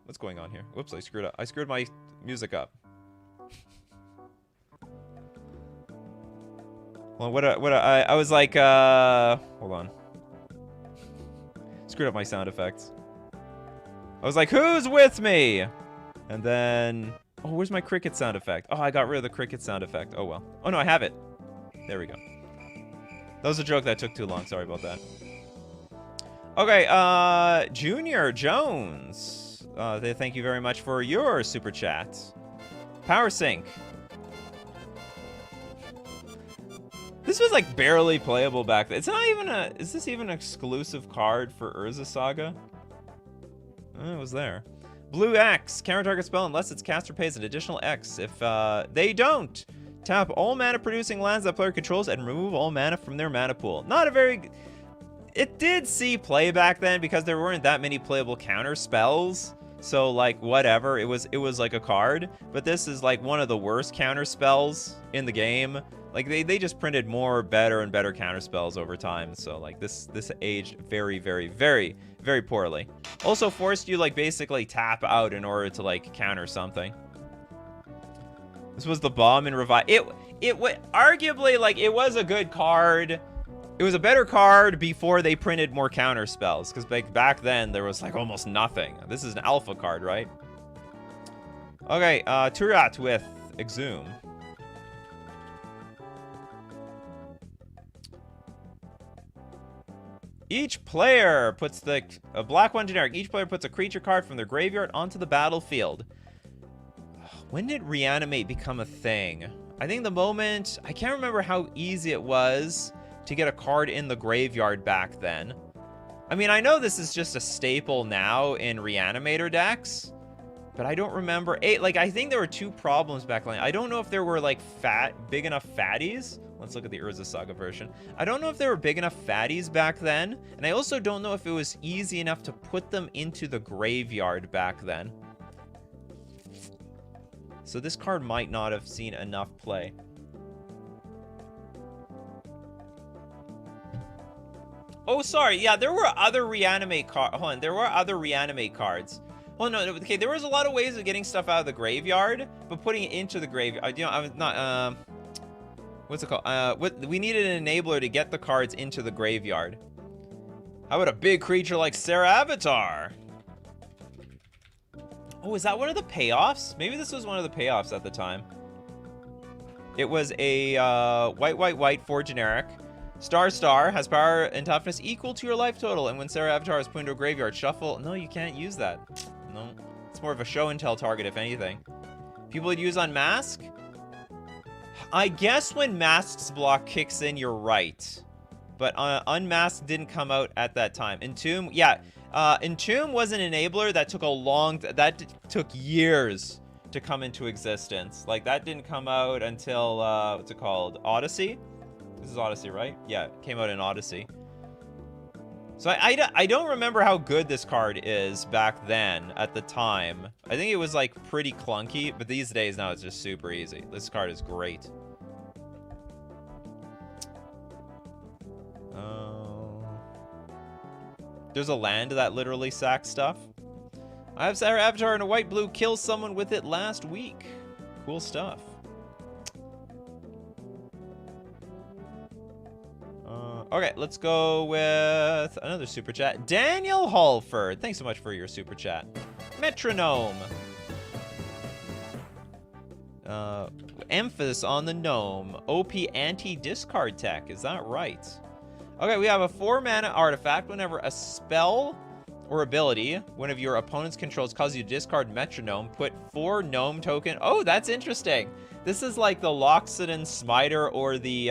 What's going on here? Whoops, I screwed up. I screwed my music up. Well, I was like, hold on. Screwed up my sound effects. I was like, who's with me? And then, oh, where's my cricket sound effect? Oh, I got rid of the cricket sound effect. Oh, well. Oh, no, I have it. There we go. That was a joke that took too long. Sorry about that. Okay, Junior Jones. Thank you very much for your super chat. Power Sync. This was like barely playable back then. It's not even a... Is this even an exclusive card for Urza Saga? It was there. Blue X. Counter target spell unless its caster pays an additional X. If they don't, tap all mana producing lands that player controls and remove all mana from their mana pool. Not a very... It did see play back then because there weren't that many playable counter spells. So like whatever, it was like a card. But this is like one of the worst counter spells in the game. Like they just printed more better and better counter spells over time. So like this aged very, very, very, very poorly. Also forced you like basically tap out in order to like counter something. This was the bomb and revive. It arguably like it was a good card. It was a better card before they printed more counter spells, because back then there was like almost nothing. This is an alpha card, right? Okay, Turat with Exhume. Each player puts a black one generic. Each player puts a creature card from their graveyard onto the battlefield. When did reanimate become a thing? I think the moment, I can't remember how easy it was to get a card in the graveyard back then. I mean, I know this is just a staple now in reanimator decks, but I don't remember. I think there were two problems back then. I don't know if there were like big enough fatties. Let's look at the Urza Saga version. I don't know if there were big enough fatties back then, and I also don't know if it was easy enough to put them into the graveyard back then. So this card might not have seen enough play. Oh, sorry. Yeah, there were other reanimate cards. Hold on. There were other reanimate cards. Well, no. Okay, there was a lot of ways of getting stuff out of the graveyard, but putting it into the graveyard. You know, I was not. What's it called? We needed an enabler to get the cards into the graveyard. How about a big creature like Sarah Avatar? Oh, is that one of the payoffs? Maybe this was one of the payoffs at the time. It was a white 4 generic. Star has power and toughness equal to your life total. And when Sarah Avatar is put into a graveyard, shuffle. No, you can't use that. No. It's more of a show and tell target, if anything. People would use on Mask? I guess when Mask's block kicks in, you're right. But Unmasked didn't come out at that time. Entomb, yeah. Entomb was an enabler that took that took years to come into existence. Like, that didn't come out until, what's it called? Odyssey? This is Odyssey, right? Yeah, it came out in Odyssey. So I don't remember how good this card is back then at the time. I think it was like pretty clunky, but these days now it's just super easy. This card is great. There's a land that literally sacks stuff. I have Sarah Avatar in a white-blue, kill someone with it last week. Cool stuff. Okay, let's go with another super chat. Daniel Halford, thanks so much for your super chat. Metronome. Emphasis on the gnome. OP anti-discard tech, is that right? Okay, we have a 4-mana artifact. Whenever a spell or ability one of your opponent's controls causes you to discard Metronome, put 4 gnome token. Oh, that's interesting. This is like the Loxodon Smiter or the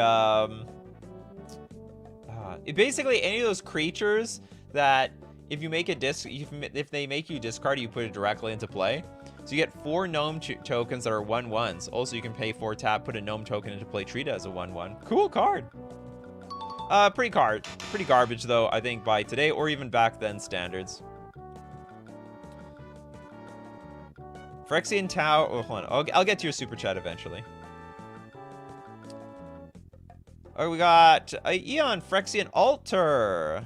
basically any of those creatures that if you make a if they make you discard, you put it directly into play. So you get 4 gnome tokens that are 1/1s. Also, you can pay 4 tap, put a gnome token into play, treat it as a 1/1. Cool card. Pretty garbage though, I think, by today or even back then standards. Phyrexian Tau. Oh, hold on. I'll get to your super chat eventually. Oh, we got Eon Phyrexian Altar.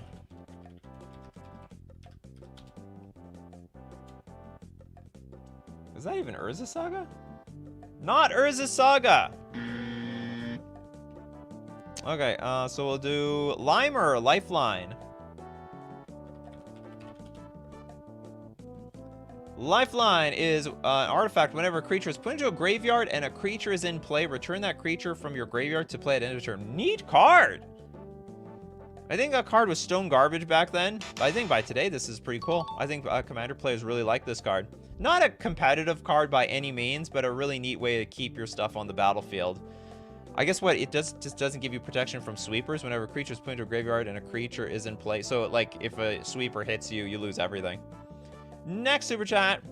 Is that even Urza Saga? Not Urza Saga. Okay, so we'll do Limer, Lifeline. Lifeline is an artifact. Whenever a creature is put into a graveyard and a creature is in play, return that creature from your graveyard to play at end of turn. Neat card! I think that card was stone garbage back then. But I think by today, this is pretty cool. I think Commander players really like this card. Not a competitive card by any means, but a really neat way to keep your stuff on the battlefield. I guess what it does just doesn't give you protection from sweepers whenever a creature is put into a graveyard and a creature is in play. So, like, if a sweeper hits you, you lose everything. Next super chat.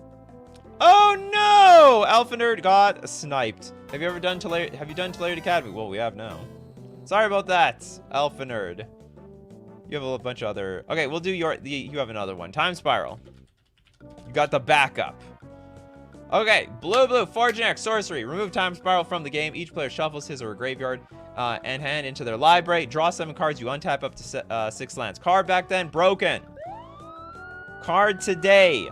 Oh no! Alpha Nerd got sniped. Have you done Telerity Academy? Well, we have now. Sorry about that, Alpha Nerd. You have a bunch of other. Okay, we'll do you have another one. Time Spiral. You got the backup. Okay, blue, 4 generic sorcery. Remove Time Spiral from the game. Each player shuffles his or her graveyard and hand into their library. Draw 7 cards. You untap up to 6 lands. Card back then, broken. Card today,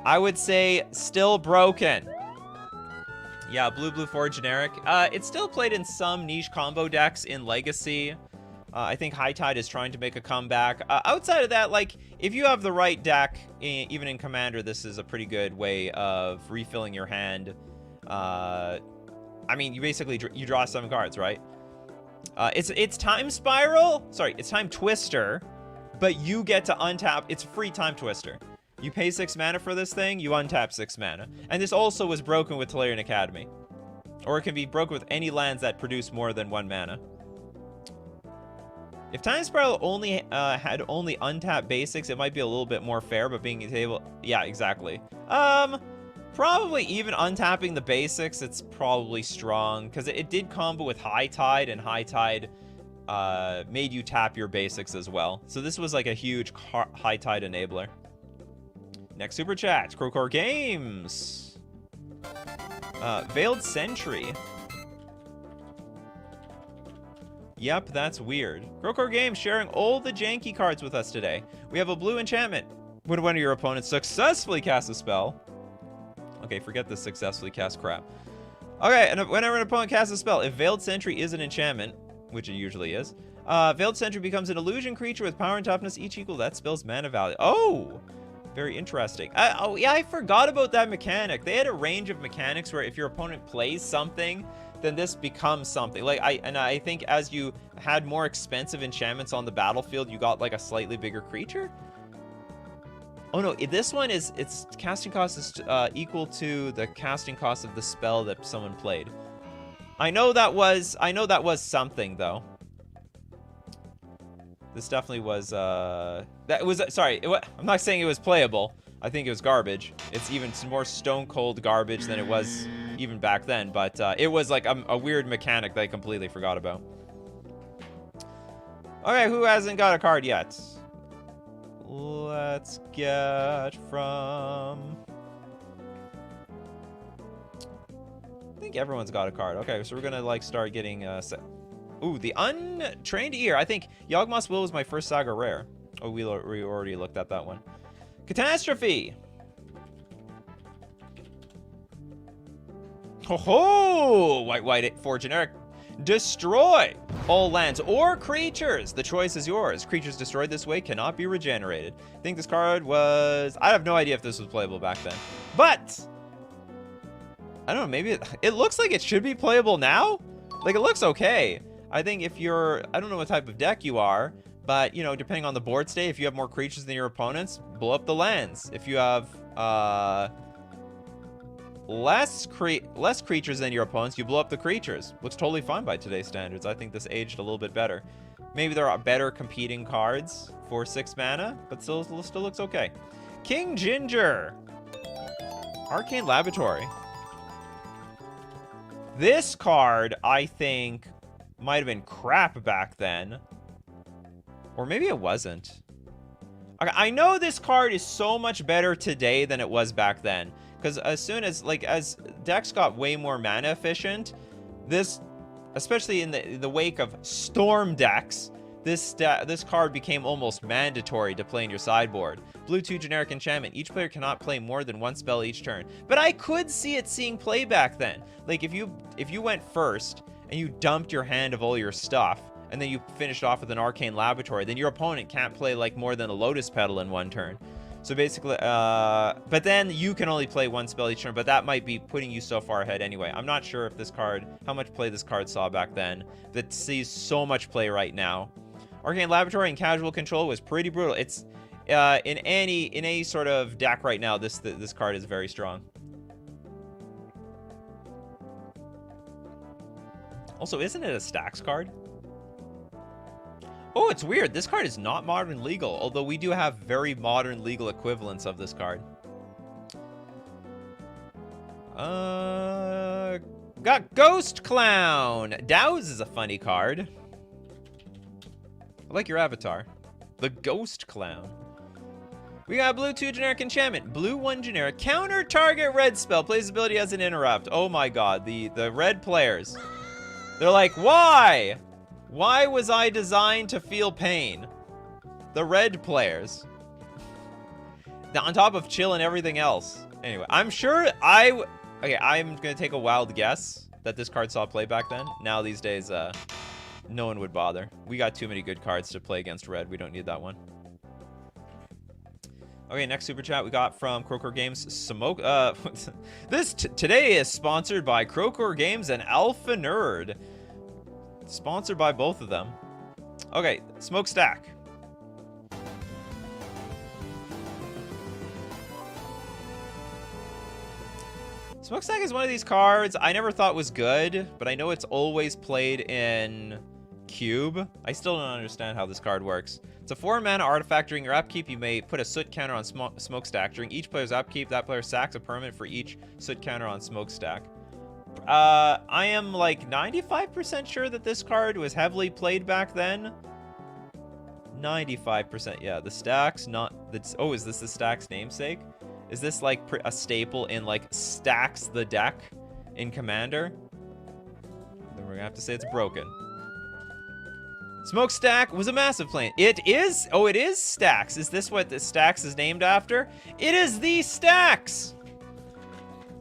I would say still broken. Yeah, blue, 4 generic. It's still played in some niche combo decks in Legacy. I think High Tide is trying to make a comeback. Outside of that, like, if you have the right deck, even in Commander, this is a pretty good way of refilling your hand. I mean, you basically you draw 7 cards, right? It's Time Spiral. Sorry, it's Time Twister, but you get to untap. It's free Time Twister. You pay 6 mana for this thing, you untap 6 mana. And this also was broken with Tolarian Academy. Or it can be broken with any lands that produce more than 1 mana. If Time Spiral only had only untapped basics, it might be a little bit more fair, but being able... Yeah, exactly. Probably even untapping the basics, it's probably strong, because it did combo with High Tide, and High Tide made you tap your basics as well. So this was like a huge High Tide enabler. Next super chat, Crowcore Games. Veiled Sentry. Yep, that's weird. Crowcore Games sharing all the janky cards with us today. We have a blue enchantment. When one of your opponents successfully casts a spell. Okay, forget this successfully cast crap. Okay, and whenever an opponent casts a spell, if Veiled Sentry is an enchantment, which it usually is, Veiled Sentry becomes an illusion creature with power and toughness each equal to that spell's mana value. Oh! Very interesting. Oh, yeah, I forgot about that mechanic. They had a range of mechanics where if your opponent plays something, then this becomes something. Like, I think as you had more expensive enchantments on the battlefield, you got, like, a slightly bigger creature? Oh, no, this one is, its casting cost is equal to the casting cost of the spell that someone played. I know that was something, though. This definitely was, sorry, I'm not saying it was playable. I think it was garbage. It's even more stone cold garbage than it was even back then, but it was like a weird mechanic that I completely forgot about. Okay, who hasn't got a card yet? Let's get from... I think everyone's got a card. Okay, so we're gonna like start getting ooh, the Untrained Ear. I think Yawgmoth's Will was my first Saga rare. Oh, we already looked at that one. Catastrophe. Ho ho! White for generic. Destroy all lands or creatures. The choice is yours. Creatures destroyed this way cannot be regenerated. I think this card was... I have no idea if this was playable back then. But... I don't know, maybe it looks like it should be playable now? Like, it looks okay. I think if you're... I don't know what type of deck you are, but, you know, depending on the board state, if you have more creatures than your opponents, blow up the lands. If you have, less creatures than your opponents, you blow up the creatures. Looks totally fine by today's standards. I think this aged a little bit better. Maybe there are better competing cards for 6 mana, but still looks okay. King Ginger. Arcane Laboratory. This card, I think, might have been crap back then. Or maybe it wasn't. Okay, I know this card is so much better today than it was back then. Because as soon as, like, as decks got way more mana efficient, this, especially in the wake of Storm decks, this card became almost mandatory to play in your sideboard. Blue 2 generic enchantment. Each player cannot play more than 1 spell each turn. But I could see it seeing play back then. Like, if you went first and you dumped your hand of all your stuff, and then you finished off with an Arcane Laboratory, then your opponent can't play, like, more than a Lotus Petal in 1 turn. So basically, but then you can only play 1 spell each turn, but that might be putting you so far ahead anyway. I'm not sure if this card, how much play this card saw back then, that sees so much play right now. Arcane Laboratory and Casual Control was pretty brutal. It's, in any sort of deck right now, this card is very strong. Also, isn't it a stacks card? Oh, it's weird. This card is not modern legal, although we do have very modern legal equivalents of this card. Got Ghost Clown. Dows is a funny card. I like your avatar. The Ghost Clown. We got blue 2 generic enchantment. Blue 1 generic. Counter target red spell. Plays ability as an interrupt. Oh my god. The red players. They're like, why? Why was I designed to feel pain? The red players. On top of chill and everything else. Anyway, I'm sure okay, I'm going to take a wild guess that this card saw play back then. Now these days, No one would bother. We got too many good cards to play against red. We don't need that one. Okay, next super chat we got from Crowcore Games. Smoke. Today is sponsored by Crowcore Games and Alpha Nerd. Sponsored by both of them. Okay, Smokestack. Smokestack is one of these cards I never thought was good, but I know it's always played in Cube. I still don't understand how this card works. It's a 4-mana artifact. During your upkeep, you may put a soot counter on Smokestack. During each player's upkeep, that player sacks a permanent for each soot counter on Smokestack. I am like 95% sure that this card was heavily played back then. 95%, yeah. The Stacks, not... That's, oh, is this the Stacks namesake? Is this like a staple in like Stacks the deck in Commander? Then we're gonna have to say it's broken. Smokestack was a massive plane. It is? Oh, it is Stacks. Is this what the Stacks is named after? It is the Stacks!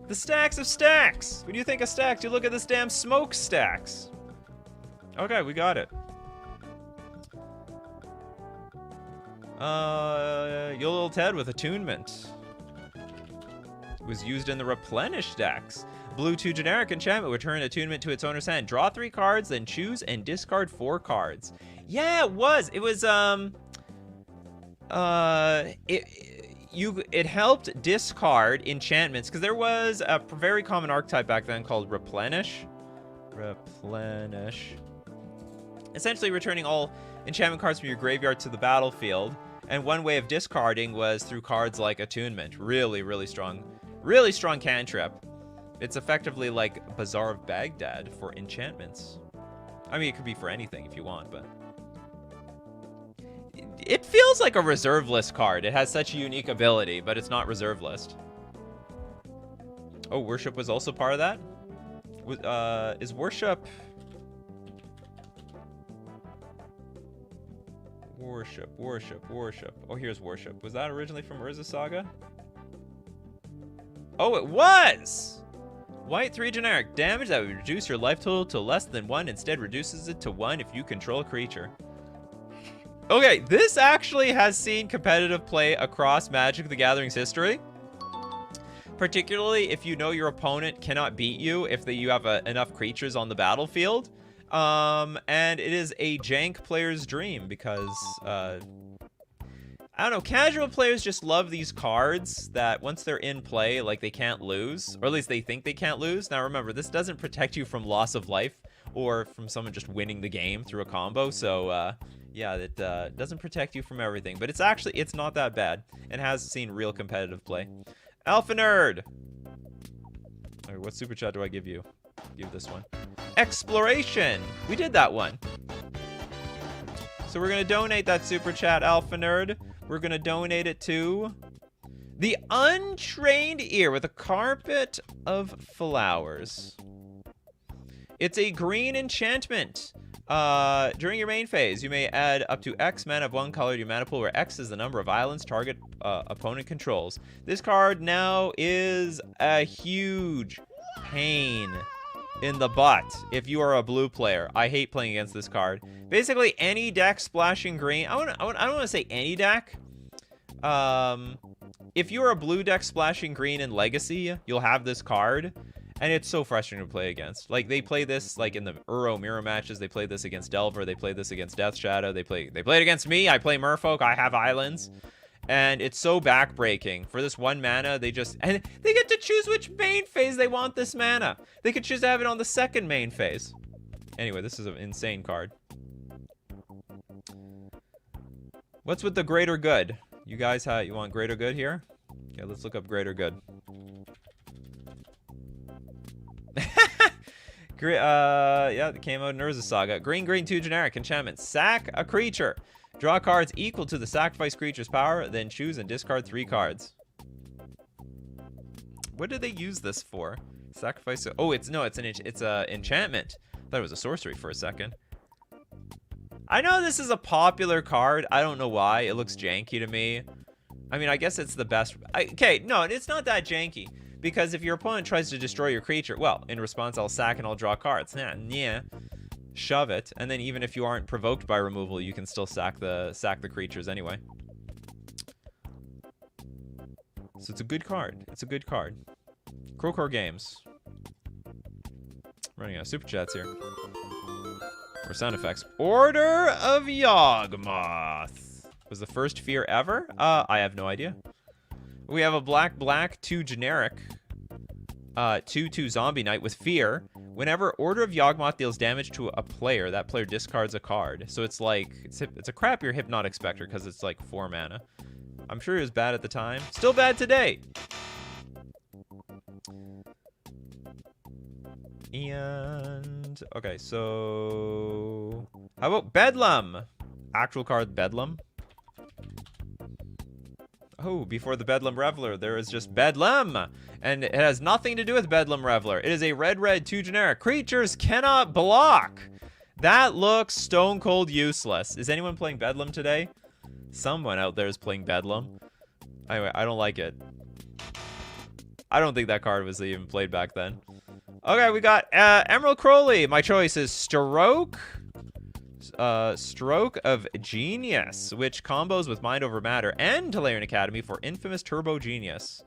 The Stacks of Stacks! When you think of Stacks, you look at this damn Smokestacks. Okay, we got it. Yo Ted with Attunement. Was used in the Replenish decks. Blue 2 generic enchantment. Return Attunement to its owner's hand. Draw 3 cards, then choose and discard 4 cards. Yeah, it was. It was, it helped discard enchantments, because there was a very common archetype back then called Replenish. Replenish. Essentially returning all enchantment cards from your graveyard to the battlefield. And one way of discarding was through cards like Attunement. Really, really strong. Really strong cantrip. It's effectively like Bazaar of Baghdad for enchantments. I mean, it could be for anything if you want, but... It feels like a reserve list card. It has such a unique ability, but it's not reserve list. Oh, Worship was also part of that? Is Worship... Worship. Oh, here's Worship. Was that originally from Urza Saga? Oh, it was! White 3 generic. Damage that would reduce your life total to less than 1. Instead reduces it to 1 if you control a creature. Okay, this actually has seen competitive play across Magic the Gathering's history. Particularly if you know your opponent cannot beat you if you have enough creatures on the battlefield. And it is a jank player's dream because, I don't know, casual players just love these cards that once they're in play, like they can't lose, or at least they think they can't lose. Now remember, this doesn't protect you from loss of life or from someone just winning the game through a combo, so, yeah, it doesn't protect you from everything, but it's not that bad and has seen real competitive play. Alpha Nerd! Alright, what super chat do I give you? Give this one. Exploration! We did that one. So we're gonna donate that super chat, Alpha Nerd. We're gonna donate it to the Untrained Ear with a Carpet of Flowers. It's a green enchantment. During your main phase, you may add up to X mana of one color to your mana pool, where X is the number of islands target opponent controls. This card now is a huge pain in the butt if you are a blue player. I hate playing against this card. Basically, any deck splashing green. I don't want to say any deck. If you're a blue deck splashing green in Legacy, you'll have this card. And it's so frustrating to play against. Like, they play this, like, in the Uro mirror matches. They play this against Delver. They play this against Death Shadow. They play it against me. I play Merfolk. I have islands. And it's so backbreaking. For this 1 mana, and they get to choose which main phase they want this mana. They could choose to have it on the 2nd main phase. Anyway, this is an insane card. What's with the greater good? You guys, you want greater good here? Okay, let's look up greater good. Yeah, it came out in Urza Saga. Green 2 generic enchantment. Sack a creature. Draw cards equal to the sacrificed creature's power, then choose and discard 3 cards. What did they use this for? Sacrifice. Oh, it's a enchantment. I thought it was a sorcery for a second. I know this is a popular card. I don't know why. It looks janky to me. I mean, I guess it's the best. Okay, no, it's not that janky. Because if your opponent tries to destroy your creature, well, in response, I'll sack and I'll draw cards. Yeah. shove it, and then even if you aren't provoked by removal, you can still sack the creatures anyway. So it's a good card. It's a good card. Crowcore Games. Running out of super chats here. Or sound effects. Order of Yawgmoth. Was the first fear ever? I have no idea. We have a black 2 generic. 2/2 zombie knight with fear. Whenever Order of Yawgmoth deals damage to a player, that player discards a card. So it's like, it's a crappier Hypnotic Spectre because it's like 4 mana. I'm sure it was bad at the time. Still bad today. And, okay, so... How about Bedlam? Actual card Bedlam. Oh, before the Bedlam Reveler, there is just Bedlam. And it has nothing to do with Bedlam Reveler. It is a red 2 generic. Creatures cannot block. That looks stone cold useless. Is anyone playing Bedlam today? Someone out there is playing Bedlam. Anyway, I don't like it. I don't think that card was even played back then. Okay, we got Emerald Crowley. My choice is Stroke of Genius, which combos with Mind Over Matter and Tolarian Academy for infamous Turbo Genius.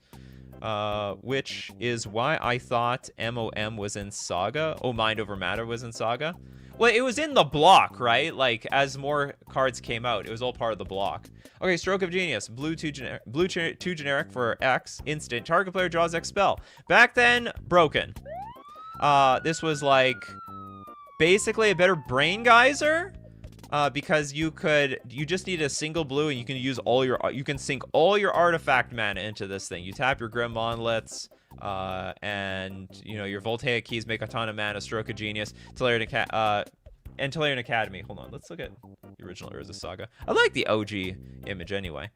Which is why I thought MOM was in Saga. Oh, Mind Over Matter was in Saga. Well, it was in the block, right? Like, as more cards came out, it was all part of the block. Okay, Stroke of Genius. Blue 2 generic for X. Instant. Target player draws X spell. Back then, broken. This was like basically a better Brain Geyser. Because you just need a single blue and you can use you can sink all your artifact mana into this thing. You tap your Grim Monoliths, and, you know, your Voltaic Keys make a ton of mana. Stroke of Genius, Tolarian Academy. Hold on, let's look at the original Urza Saga. I like the OG image anyway.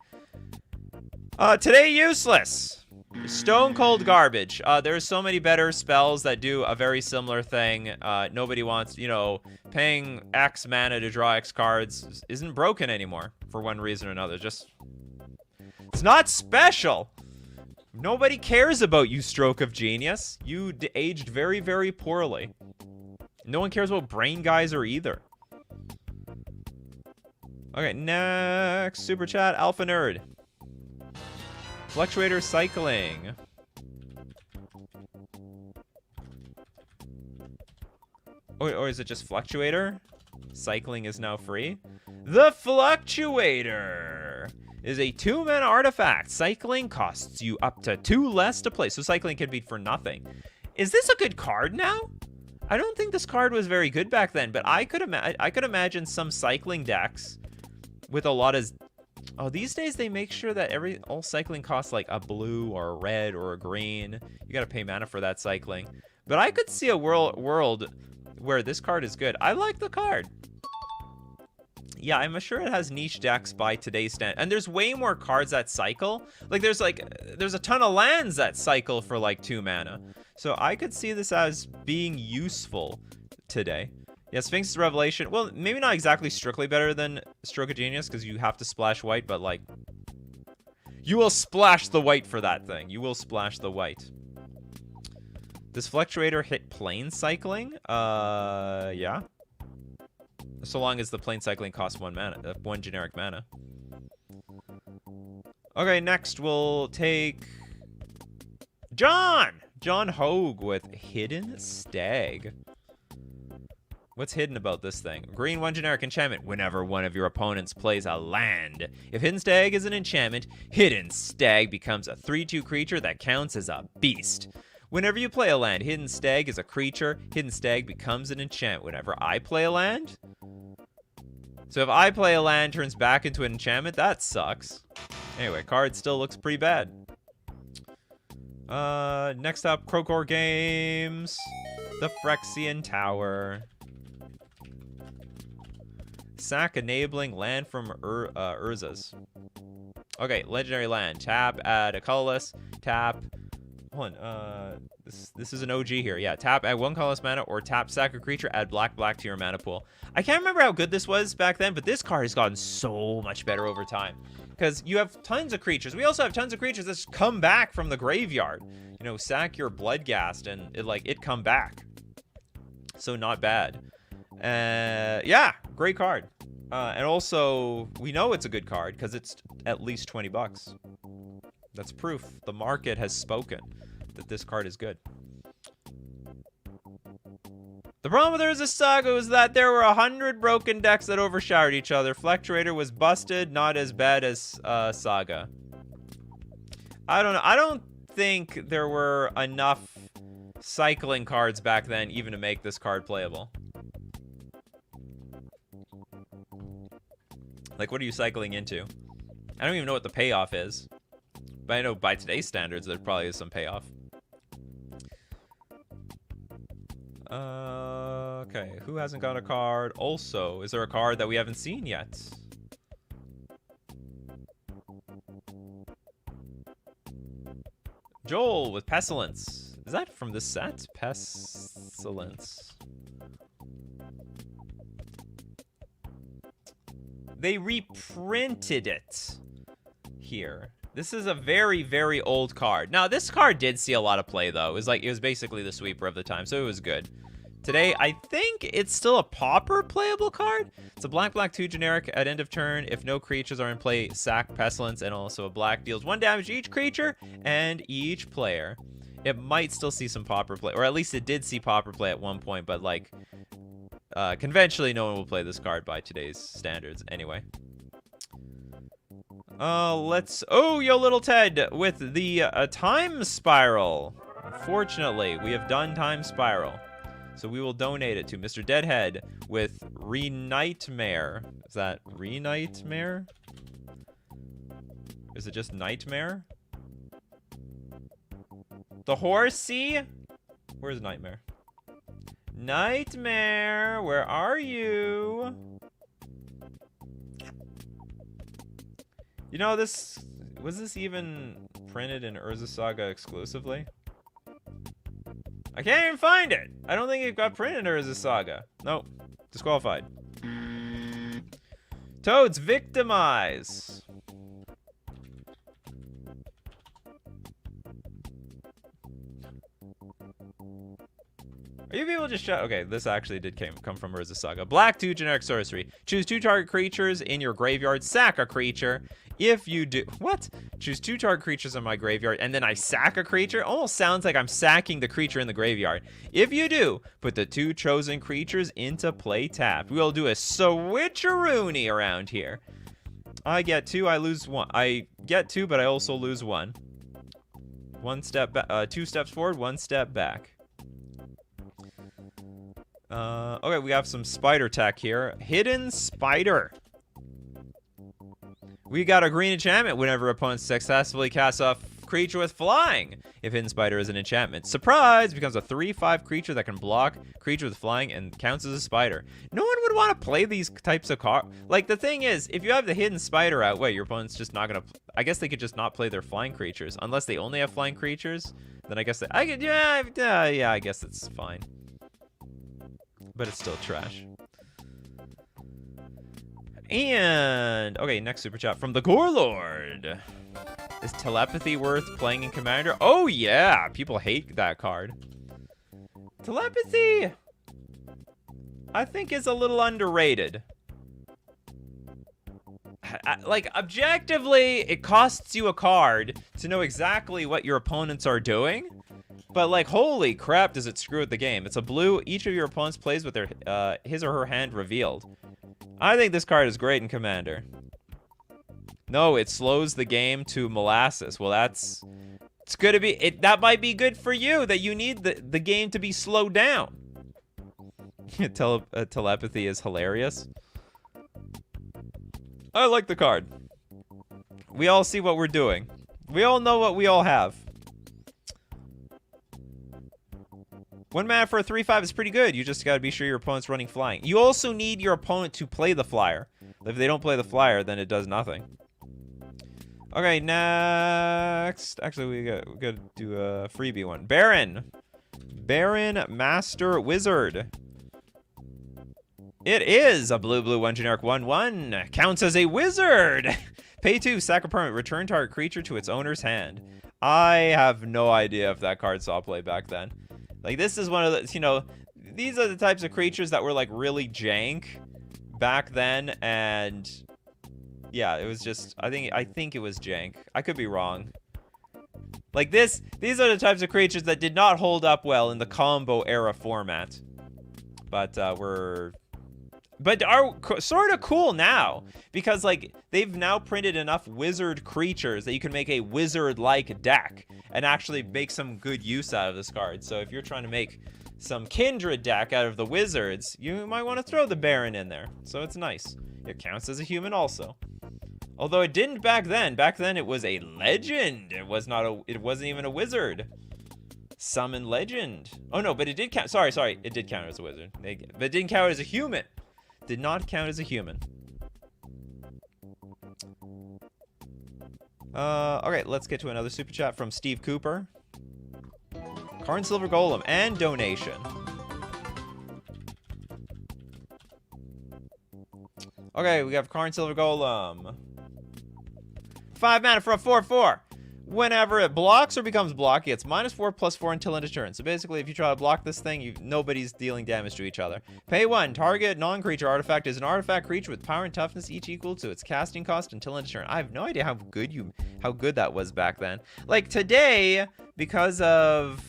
Today useless. Stone cold garbage. There's so many better spells that do a very similar thing. Nobody wants, you know, paying X mana to draw X cards isn't broken anymore for one reason or another. Just, it's not special. Nobody cares about you, Stroke of Genius. You aged very, very poorly. No one cares about Brain Geyser either. Okay, next super chat, Alpha Nerd. Fluctuator cycling. Or is it just Fluctuator? Cycling is now free. The Fluctuator is a 2-mana artifact. Cycling costs you up to 2 less to play. So cycling can be for nothing. Is this a good card now? I don't think this card was very good back then, but I could imagine some cycling decks with a lot of... Oh, these days they make sure that all cycling costs like a blue or a red or a green. You gotta pay mana for that cycling. But I could see a world where this card is good. I like the card. Yeah, I'm sure it has niche decks by today's standard. And there's way more cards that cycle. Like, there's a ton of lands that cycle for like 2 mana. So I could see this as being useful today. Yeah, Sphinx's Revelation. Well, maybe not exactly strictly better than Stroke of Genius, because you have to splash white, but, like, you will splash the white for that thing. You will splash the white. Does Fluctuator hit plane cycling? Yeah. So long as the plane cycling costs 1 mana, 1 generic mana. Okay, next we'll take John Hogue with Hidden Stag. What's hidden about this thing? Green 1 generic enchantment. Whenever one of your opponents plays a land, if Hidden Stag is an enchantment, Hidden Stag becomes a 3/2 creature that counts as a beast. Whenever you play a land, Hidden Stag is a creature. Hidden Stag becomes an enchantment. Whenever I play a land? So if I play a land, turns back into an enchantment, that sucks. Anyway, card still looks pretty bad. Next up, Crowcore Games. The Phyrexian Tower. Sack enabling land from Urza's. Okay, legendary land. Tap, add a colorless. Tap. Hold on. This is an OG here. Yeah, tap, add 1 colorless mana, or tap, sack a creature, add black to your mana pool. I can't remember how good this was back then, but this card has gotten so much better over time. Because you have tons of creatures. We also have tons of creatures that just come back from the graveyard. You know, sack your Bloodghast and it come back. So not bad. Yeah, great card. And also, we know it's a good card because it's at least 20 bucks. That's proof. The market has spoken that this card is good. The problem with Urza Saga was that there were 100 broken decks that overshadowed each other. Fluctuator was busted, not as bad as Saga. I don't know. I don't think there were enough cycling cards back then even to make this card playable. Like, what are you cycling into? I don't even know what the payoff is. But I know by today's standards, there probably is some payoff. Okay, who hasn't got a card? Also, is there a card that we haven't seen yet? Joel with Pestilence. Is that from this set? Pestilence. They reprinted it here. This is a very, very old card. Now, this card did see a lot of play, though. It was basically the sweeper of the time, so it was good. Today, I think it's still a Pauper playable card. It's a black 2 generic at end of turn. If no creatures are in play, sack Pestilence, and also a black deals 1 damage to each creature and each player. It might still see some Pauper play, or at least it did see Pauper play at one point, but like, conventionally, no one will play this card by today's standards anyway. Oh, yo, little Ted with the Time Spiral. Unfortunately, we have done Time Spiral. So we will donate it to Mr. Deadhead with Re-Nightmare. Is that Re-Nightmare? Is it just Nightmare? The Horsey? Where's Nightmare? Nightmare, where are you? You know, was this even printed in Urza Saga exclusively? I can't even find it. I don't think it got printed in Urza Saga. Nope. Disqualified. Toads, Victimize. Are you people just shut? Okay, this actually did come from Urza Saga. Black 2 generic sorcery. Choose 2 target creatures in your graveyard. Sack a creature. If you do... What? Choose 2 target creatures in my graveyard, and then I sack a creature? Almost sounds like I'm sacking the creature in the graveyard. If you do, put the 2 chosen creatures into play tapped. We'll do a switcheroony around here. I get 2, I lose 1. I get 2, but I also lose 1. 1 step back, 2 steps forward, 1 step back. Okay, we have some spider tech here. Hidden Spider. We got a green enchantment whenever opponents successfully cast off creature with flying. If Hidden Spider is an enchantment, surprise, becomes a 3/5 creature that can block creature with flying and counts as a spider. No one would want to play these types of cards. Like, the thing is, if you have the Hidden Spider out, wait, your opponent's just not gonna... I guess they could just not play their flying creatures. Unless they only have flying creatures, then I guess they... yeah, I guess it's fine. But it's still trash. And, okay, next super chat from the Gore Lord. Is Telepathy worth playing in Commander? Oh, yeah. People hate that card. Telepathy, I think, is a little underrated. Like, objectively, it costs you a card to know exactly what your opponents are doing. But, like, holy crap, does it screw with the game. It's a blue. Each of your opponents plays with their his or her hand revealed. I think this card is great in Commander. No, it slows the game to molasses. Well, it's gonna be... that might be good for you, that you need the game to be slowed down. Telepathy is hilarious. I like the card. We all see what we're doing. We all know what we all have. 1 mana for a 3/5 is pretty good. You just gotta be sure your opponent's running flying. You also need your opponent to play the flyer. If they don't play the flyer, then it does nothing. Okay, next. Actually, we gotta do a freebie one. Baron Master Wizard. It is a blue 1 generic 1/1. Counts as a wizard. Pay 2, sack a permanent. Return target creature to its owner's hand. I have no idea if that card saw play back then. Like, this is one of the, you know, these are the types of creatures that were like really jank back then, and yeah, it was just, I think it was jank. I could be wrong. Like these are the types of creatures that did not hold up well in the combo era format, but are sort of cool now, because like they've now printed enough wizard creatures that you can make a wizard-like deck and actually make some good use out of this card. So if you're trying to make some kindred deck out of the wizards, you might want to throw the Baron in there. So it's nice. It counts as a human also. Although it didn't back then. Back then it was a legend. It wasn't even a wizard. Summon legend. Oh no, but it did count. Sorry. It did count as a wizard. But it didn't count as a human. Did not count as a human. Okay, let's get to another super chat from Steve Cooper. Karn Silver Golem and donation. Okay, we have Karn Silver Golem. 5 mana for a 4/4. Whenever it blocks or becomes blocky, it's -4/+4 until end of turn. So basically, if you try to block this thing, nobody's dealing damage to each other. Pay 1. Target non-creature artifact is an artifact creature with power and toughness each equal to its casting cost until end of turn. I have no idea how good that was back then. Like today, because of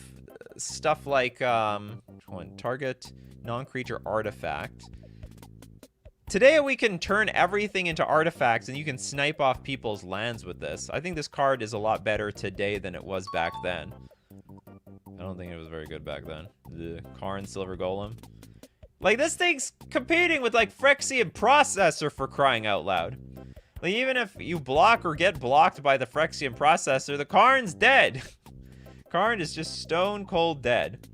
stuff like target non-creature artifact. Today we can turn everything into artifacts and you can snipe off people's lands with this. I think this card is a lot better today than it was back then. I don't think it was very good back then. The Karn Silver Golem. Like this thing's competing with like Phyrexian Processor, for crying out loud. Like even if you block or get blocked by the Phyrexian Processor, the Karn's dead. Karn is just stone cold dead.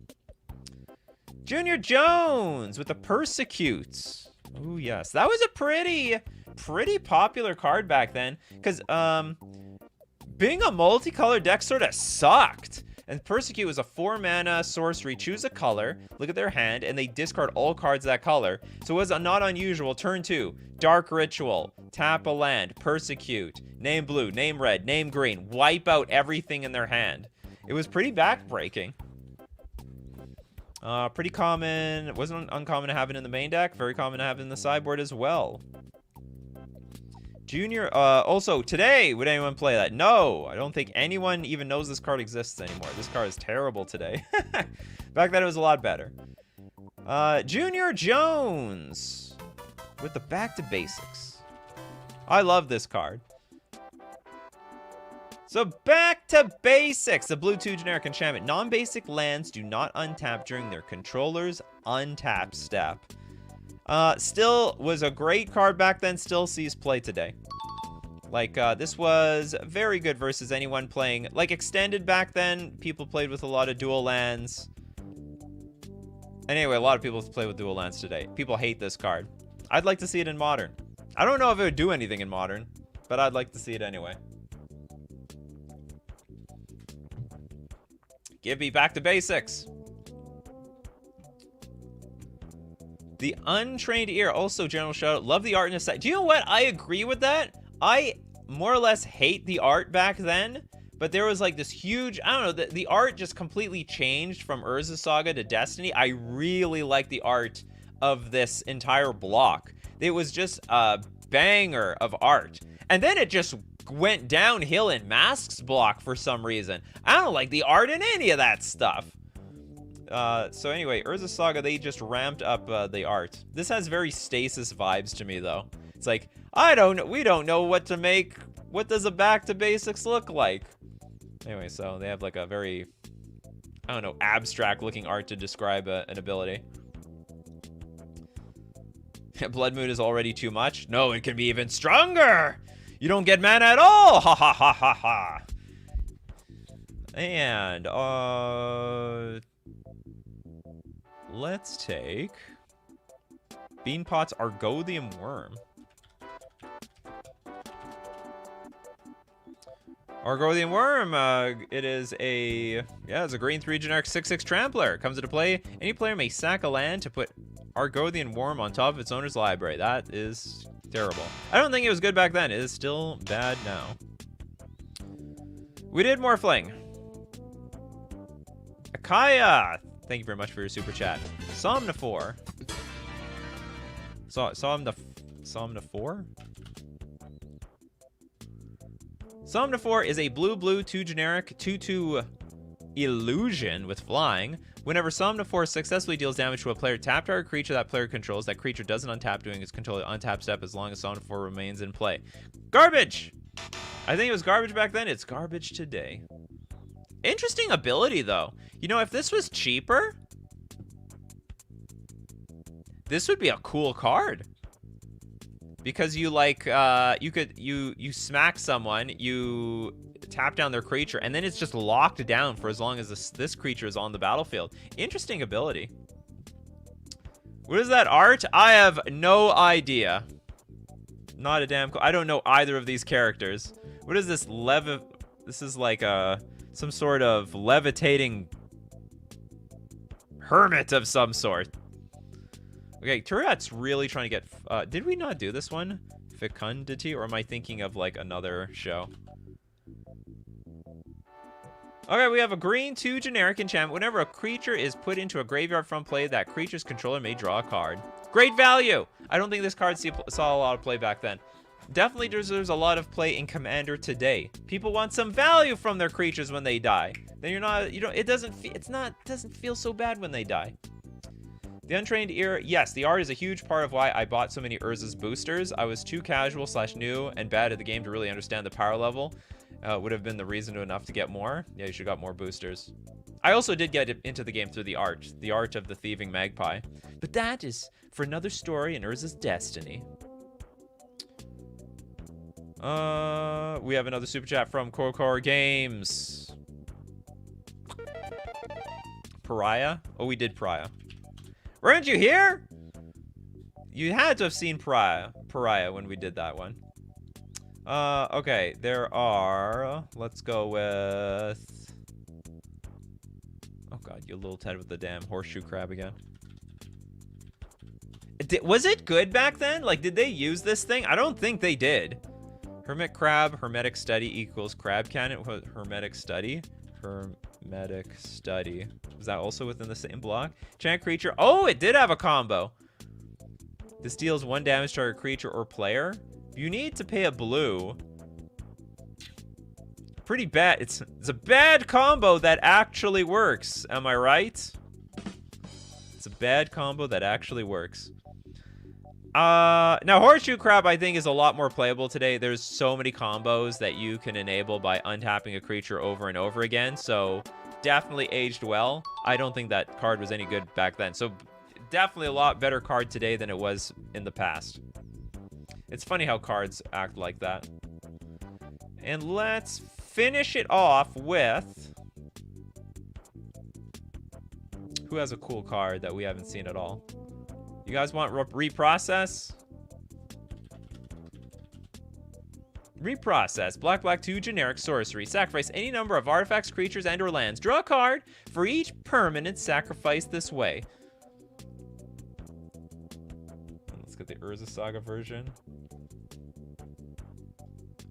Junior Jones with the Persecute. Oh yes, that was a pretty popular card back then, because being a multicolored deck sort of sucked. And Persecute was a 4-mana sorcery. Choose a color, look at their hand, and they discard all cards of that color. So it was not unusual. Turn 2, Dark Ritual, tap a land, Persecute, name blue, name red, name green, wipe out everything in their hand. It was pretty backbreaking. Pretty common. It wasn't uncommon to have it in the main deck. Very common to have it in the sideboard as well. Junior, also, today, would anyone play that? No, I don't think anyone even knows this card exists anymore. This card is terrible today. Back then, it was a lot better. Junior Jones with the Back to Basics. I love this card. So back to basics. The blue 2 generic enchantment. Non-basic lands do not untap during their controller's untap step. Still was a great card back then. Still sees play today. Like, this was very good versus anyone playing. Like, extended back then, people played with a lot of dual lands. Anyway, a lot of people play with dual lands today. People hate this card. I'd like to see it in Modern. I don't know if it would do anything in Modern, but I'd like to see it anyway. Give me Back to Basics. The Untrained Ear, also general shout out. Love the art in this set. Do you know what? I agree with that. I more or less hate the art back then, but there was like this huge, I don't know, the art just completely changed from Urza Saga to Destiny. I really like the art of this entire block. It was just a banger of art. And then it just went downhill in Masks block for some reason. I don't like the art in any of that stuff. So anyway, Urza Saga, they just ramped up the art. This has very Stasis vibes to me, though. It's like, we don't know what to make. What does a Back to Basics look like? Anyway, so they have like a very, I don't know, abstract looking art to describe an ability. Blood Moon is already too much? No, it can be even stronger! You don't get mana at all! Ha ha ha ha ha! And, let's take Beanpot's Argothian Worm. Argothian Worm, it is a, it's a green 3 generic 6/6 trampler. Comes into play, any player may sack a land to put Argothian Worm on top of its owner's library. That is terrible. I don't think it was good back then. It is still bad now. We did more fling. Akaya, Thank you very much for your super chat. Somnifor. Somnifor? Somnifor is a blue 2 generic 2/2 illusion with flying. Whenever Somnifor successfully deals damage to a player, tap target creature that player controls. That creature doesn't untap during its controller untap step as long as Somnifor remains in play. Garbage! I think it was garbage back then. It's garbage today. Interesting ability, though. You know, if this was cheaper, this would be a cool card. Because you, like, you smack someone, you tap down their creature, and then it's just locked down for as long as this creature is on the battlefield. Interesting ability. What is that art? I have no idea. Not a damn... I don't know either of these characters. What is this This is like some sort of levitating hermit of some sort. Okay, Turat's really trying to get... did we not do this one? Fecundity? Or am I thinking of, like, another show? Okay, we have a green 2 generic enchantment. Whenever a creature is put into a graveyard from play, that creature's controller may draw a card. Great value! I don't think this card saw a lot of play back then. Definitely deserves a lot of play in Commander today. People want some value from their creatures when they die. Then it doesn't feel so bad when they die. The Untrained Ear, yes, the art is a huge part of why I bought so many Urza's boosters. I was too casual / new and bad at the game to really understand the power level. Would have been the reason enough to get more. Yeah, you should have got more boosters. I also did get into the game through the art of the thieving magpie. But that is for another story in Urza's destiny. We have another super chat from Core Games. Pariah? Oh, we did Pariah. Weren't you here? You had to have seen Pariah when we did that one. Okay, there are... Let's go with... Oh god, you little Ted with the damn horseshoe crab again. Was it good back then? Like, did they use this thing? I don't think they did. Hermit crab, hermetic study equals crab cannon. What, hermetic study? Hermetic study. Was that also within the same block? Chant creature. Oh, it did have a combo. This deals 1 damage to a creature or player. You need to pay a blue. Pretty bad. It's a bad combo that actually works. Am I right? It's a bad combo that actually works. Now Horseshoe Crab I think is a lot more playable today. There's so many combos that you can enable by untapping a creature over and over again. So definitely aged well. I don't think that card was any good back then. So definitely a lot better card today than it was in the past. It's funny how cards act like that. And let's finish it off with... Who has a cool card that we haven't seen at all? You guys want reprocess? Reprocess. Black 2 generic sorcery. Sacrifice any number of artifacts, creatures, and/or lands. Draw a card for each permanent sacrificed this way. Let's get the Urza Saga version.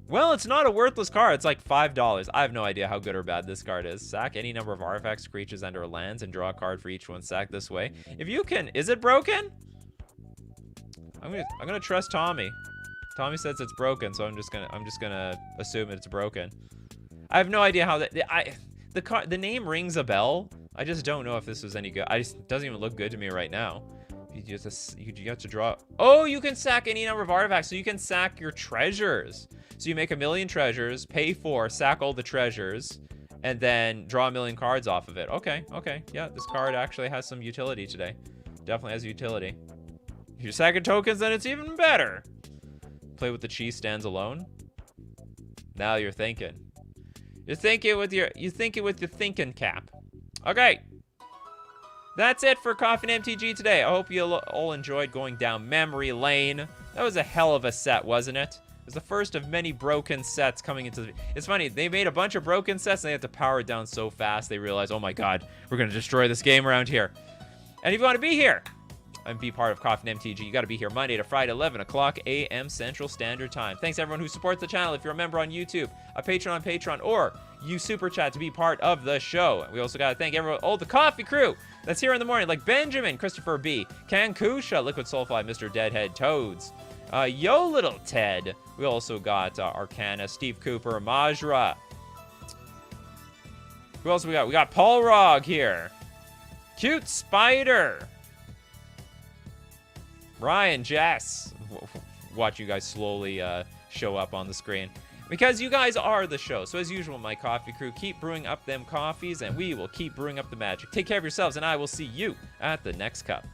Well, it's not a worthless card. It's like $5. I have no idea how good or bad this card is. Sack any number of artifacts, creatures, and/or lands, and draw a card for each one sacked this way. If you can, is it broken? I'm gonna trust Tommy. Tommy says it's broken, so I'm just gonna assume it's broken. I have no idea how that. The name rings a bell. I just don't know if this was any good. It doesn't even look good to me right now. You have to draw. Oh, you can sack any number of artifacts, so you can sack your treasures. So you make 1,000,000 treasures, pay 4, sack all the treasures, and then draw 1,000,000 cards off of it. Okay. Yeah, this card actually has some utility today. Definitely has utility. If you're sacking tokens, then it's even better. Play with the cheese stands alone. Now you're thinking. You think it with your thinking cap. Okay. That's it for Coffee and MTG today. I hope you all enjoyed going down memory lane. That was a hell of a set, wasn't it? It was the first of many broken sets coming into the... It's funny, they made a bunch of broken sets and they had to power it down so fast they realized, oh my god, we're going to destroy this game around here. And if you want to be here and be part of Coffee and MTG, you got to be here Monday to Friday, 11 o'clock a.m. Central Standard Time. Thanks everyone who supports the channel. If you're a member on YouTube, a patron on Patreon, or you super chat to be part of the show. We also got to thank everyone, the coffee crew that's here in the morning, like Benjamin, Christopher B, Kankusha, Liquid Soulfly, Mr. Deadhead, Toads, Yo Little Ted. We also got Arcana, Steve Cooper, Majra. Who else we got? We got Paul Rog here. Cute Spider. Ryan, Jess. Watch you guys slowly show up on the screen. Because you guys are the show. So as usual, my coffee crew, keep brewing up them coffees, and we will keep brewing up the magic. Take care of yourselves, and I will see you at the next cup.